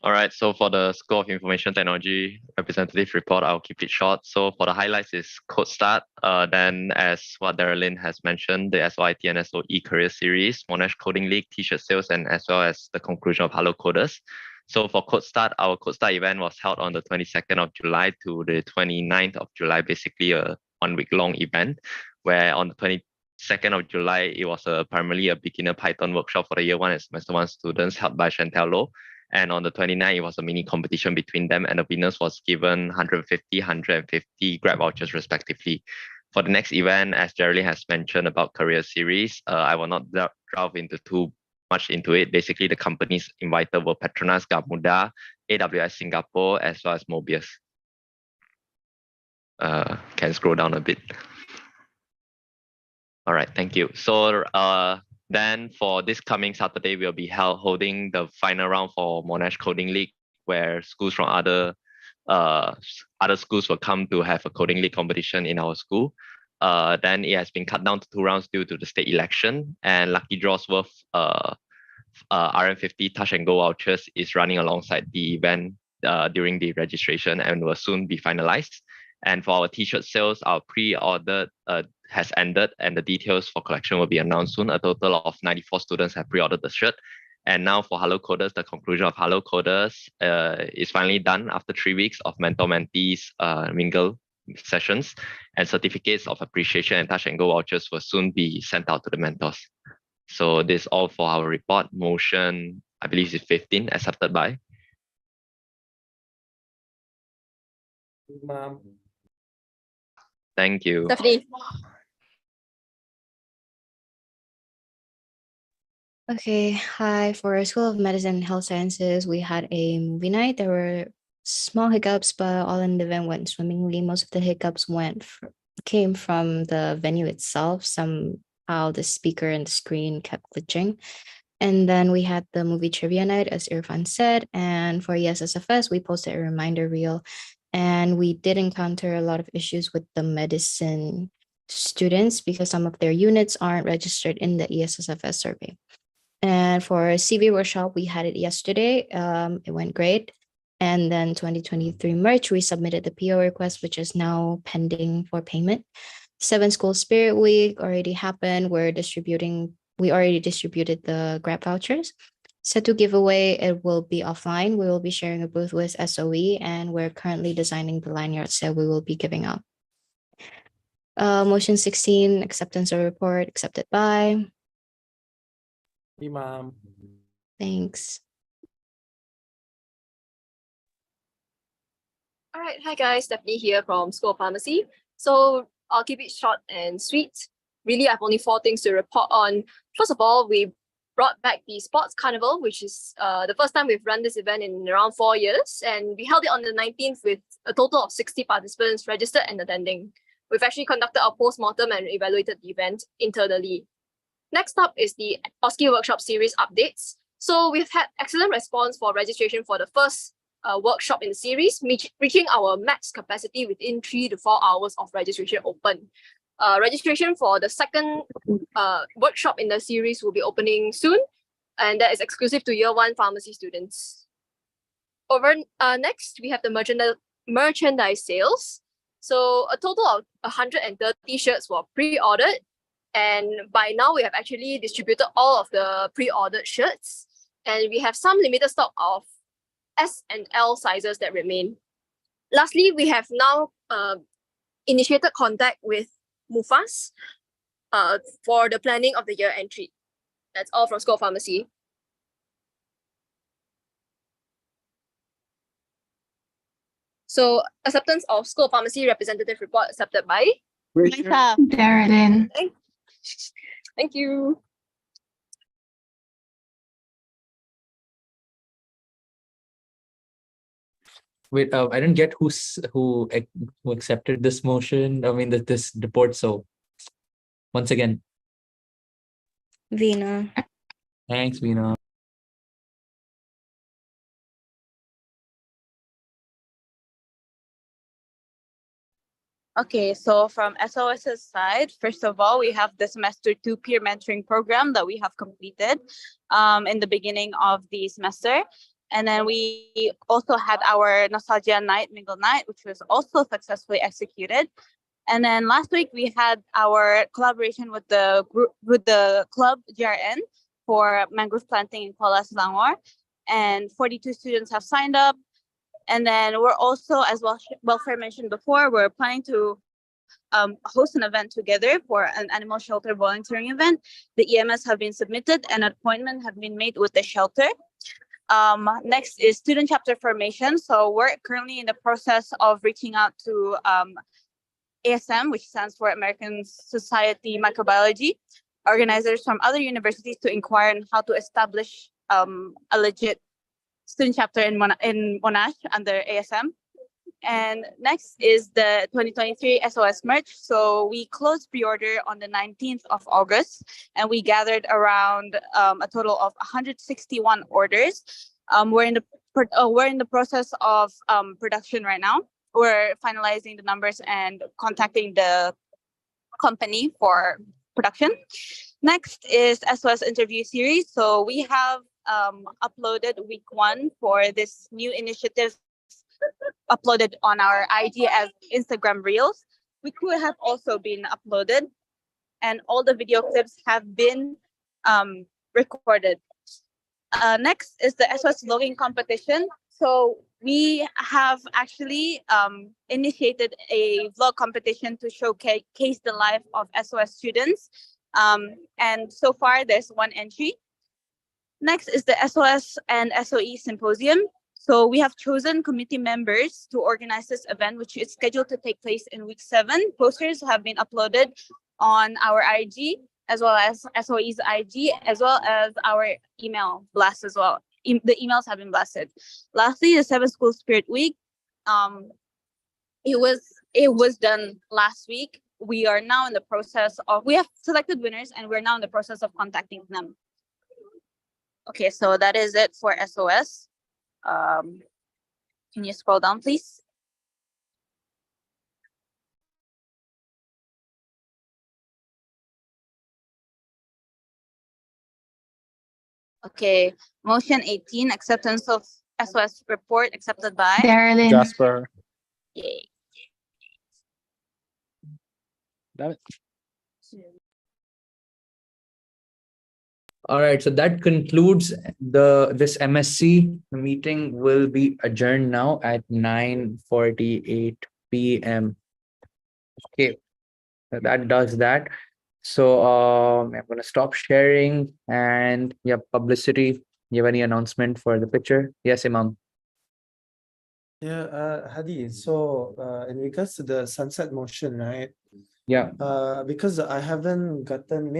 All right, so for the School of Information Technology representative report, I'll keep it short. So for the highlights is code start. Then as what Darylyn has mentioned, the SOIT and SOE career series, Monash Coding League, t-shirt sales, and as well as the conclusion of Hello Coders. So for code start, our code start event was held on the 22nd of July to the 29th of July, basically a 1 week long event, where on the 22nd of July, it was primarily a beginner Python workshop for the year 1 and semester 1 students held by Chantel Loh. And on the 29th, it was a mini competition between them, and the winners was given 150, 150 Grab vouchers respectively. For the next event, as Geraldine has mentioned about career series, I will not delve into too much into it. Basically, the companies invited were Petronas Gamuda, AWS Singapore, as well as Mobius. can scroll down a bit. All right, thank you. So then for this coming Saturday, we'll be holding the final round for Monash Coding League, where schools from other schools will come to have a coding league competition in our school. Then it has been cut down to 2 rounds due to the state election, and lucky draws worth RM50 touch and go vouchers is running alongside the event during the registration and will soon be finalized. And for our t-shirt sales, our pre-order has ended and the details for collection will be announced soon. A total of 94 students have pre-ordered the shirt. And now for Hello Coders, the conclusion of Hello Coders is finally done after 3 weeks of mentor-mentees mingle sessions, and certificates of appreciation and touch and go vouchers will soon be sent out to the mentors. So this is all for our report. Motion, I believe is 15, accepted by. Thank you. Stephanie. Okay, hi. For School of Medicine and Health Sciences, we had a movie night. There were small hiccups, but all in the event went swimmingly. Most of the hiccups came from the venue itself. Somehow the speaker and the screen kept glitching. And then we had the movie trivia night, as Irfan said. And for ESSFS, we posted a reminder reel. And we did encounter a lot of issues with the medicine students because some of their units aren't registered in the ESSFS survey. And for CV workshop, we had it yesterday. It went great. And then 2023 March, we submitted the PO request, which is now pending for payment. 7 School Spirit Week already happened. We already distributed the grab vouchers. Setu giveaway, it will be offline. We will be sharing a booth with SOE, and we're currently designing the lanyards that we will be giving out. Motion 16, acceptance of report, accepted by. Imam. Thanks. All right, hi guys, Stephanie here from School of Pharmacy. So I'll keep it short and sweet. Really, I have only 4 things to report on. First of all, we brought back the Sports Carnival, which is the first time we've run this event in around 4 years. And we held it on the 19th with a total of 60 participants registered and attending. We've actually conducted our post-mortem and evaluated the event internally. Next up is the OSCE workshop series updates. So we've had excellent response for registration for the first workshop in the series, reaching our max capacity within 3 to 4 hours of registration open. Registration for the second workshop in the series will be opening soon, and that is exclusive to Year 1 pharmacy students. Next, we have the merchandise sales. So a total of 130 shirts were pre-ordered, and by now we have actually distributed all of the pre-ordered shirts, and we have some limited stock of S and L sizes that remain. Lastly, we have now initiated contact with MUFAS for the planning of the year entry. That's all from School of Pharmacy. So acceptance of School of Pharmacy representative report accepted by Darren. Thank you. Wait, I didn't get who accepted this motion. I mean, this report. So once again, Veena. thanks, Veena. Okay, so from SOS's side, first of all, we have the semester 2 peer mentoring program that we have completed in the beginning of the semester. And then we also had our nostalgia night, mingle night, which was also successfully executed. And then last week we had our collaboration with the club GRN for mangrove planting in Kuala Selangor, and 42 students have signed up. And then we're also, as Welfare mentioned before, we're planning to host an event together for an animal shelter volunteering event. The EMS have been submitted and an appointment have been made with the shelter. Next is student chapter formation. So we're currently in the process of reaching out to ASM, which stands for American Society Microbiology, organizers from other universities to inquire on how to establish a legit student chapter in Monash under ASM. And next is the 2023 SOS merch. So we closed pre-order on the 19th of August, and we gathered around a total of 161 orders. We're in the process of production right now. We're finalizing the numbers and contacting the company for production. Next is SOS interview series. So we have uploaded week 1 for this new initiative uploaded on our IG as Instagram Reels. We could have also been uploaded, and all the video clips have been recorded. Next is the SOS vlogging competition. So we have actually initiated a vlog competition to showcase the life of SOS students. And so far, there's 1 entry. Next is the SOS and SOE symposium. So we have chosen committee members to organize this event, which is scheduled to take place in week 7. Posters have been uploaded on our IG, as well as SOE's IG, as well as our email blast as well. The emails have been blasted. Lastly, the 7 School Spirit Week. It was done last week. We are now in the process of, we have selected winners, and we're now in the process of contacting them. Okay, so that is it for SOS. Can you scroll down, please? Okay, motion 18, acceptance of SOS report accepted by Darylyn. Jasper. Yay. Damn it. All right, so that concludes this MSc. The meeting will be adjourned now at 9:48 p.m. Okay, so that does that. So I'm gonna stop sharing, and yeah, publicity. You have any announcement for the picture? Yes, Imam. Yeah, Hadi, so in regards to the sunset motion, right? Yeah. Because I haven't gotten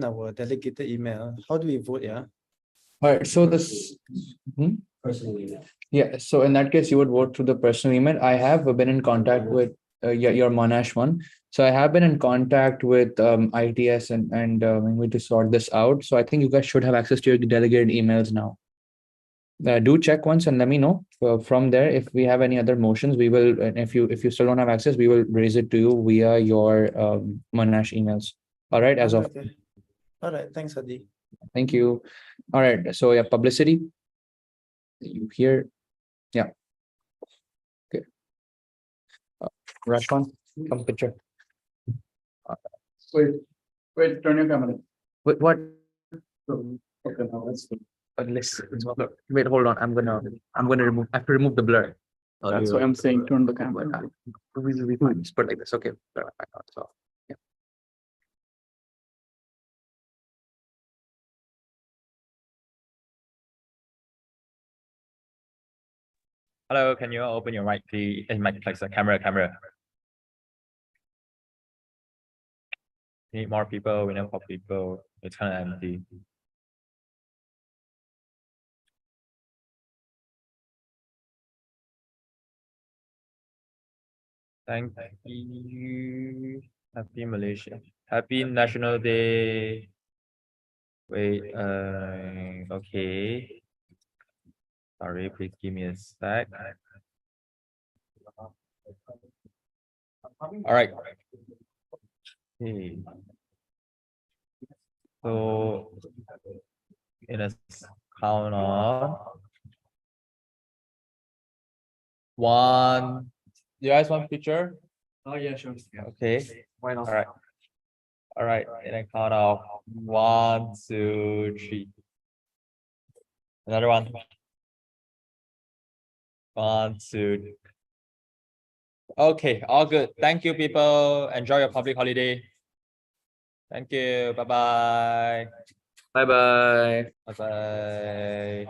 our delegated email. How do we vote, yeah? All right, so this. Yeah, so in that case, you would vote through the personal email. I have been in contact with your Monash one. So I have been in contact with ITS and we need to sort this out. So I think you guys should have access to your delegated emails now. Do check once and let me know. From there, if we have any other motions, we will. And if you still don't have access, we will raise it to you via your Monash emails. All right, as of. Okay. All right, thanks, Hadi. Thank you. All right, so yeah, publicity. You hear? Yeah. Okay. Rashwan, come picture. Wait, turn your camera. Wait, what? Okay, now let's see. Wait, hold on. I'm gonna remove. I have to remove the blur. That's why I'm saying turn the camera. We will be fine. Just put like this. Okay. So, yeah. Hello, can you open your mic, please? Mic, like the camera. We need more people. We need more people. It's kind of empty. Thank you. Happy Malaysia. Happy National Day. Wait, okay. Sorry, please give me a sec. All right. Okay. So, in a count of 1. You guys want picture? Oh yeah, sure. Okay. Why not? All right. In a count of 1, 2, 3. Another one. 1, 2. Okay, all good. Thank you, people. Enjoy your public holiday. Thank you. Bye-bye. Bye-bye. Bye-bye.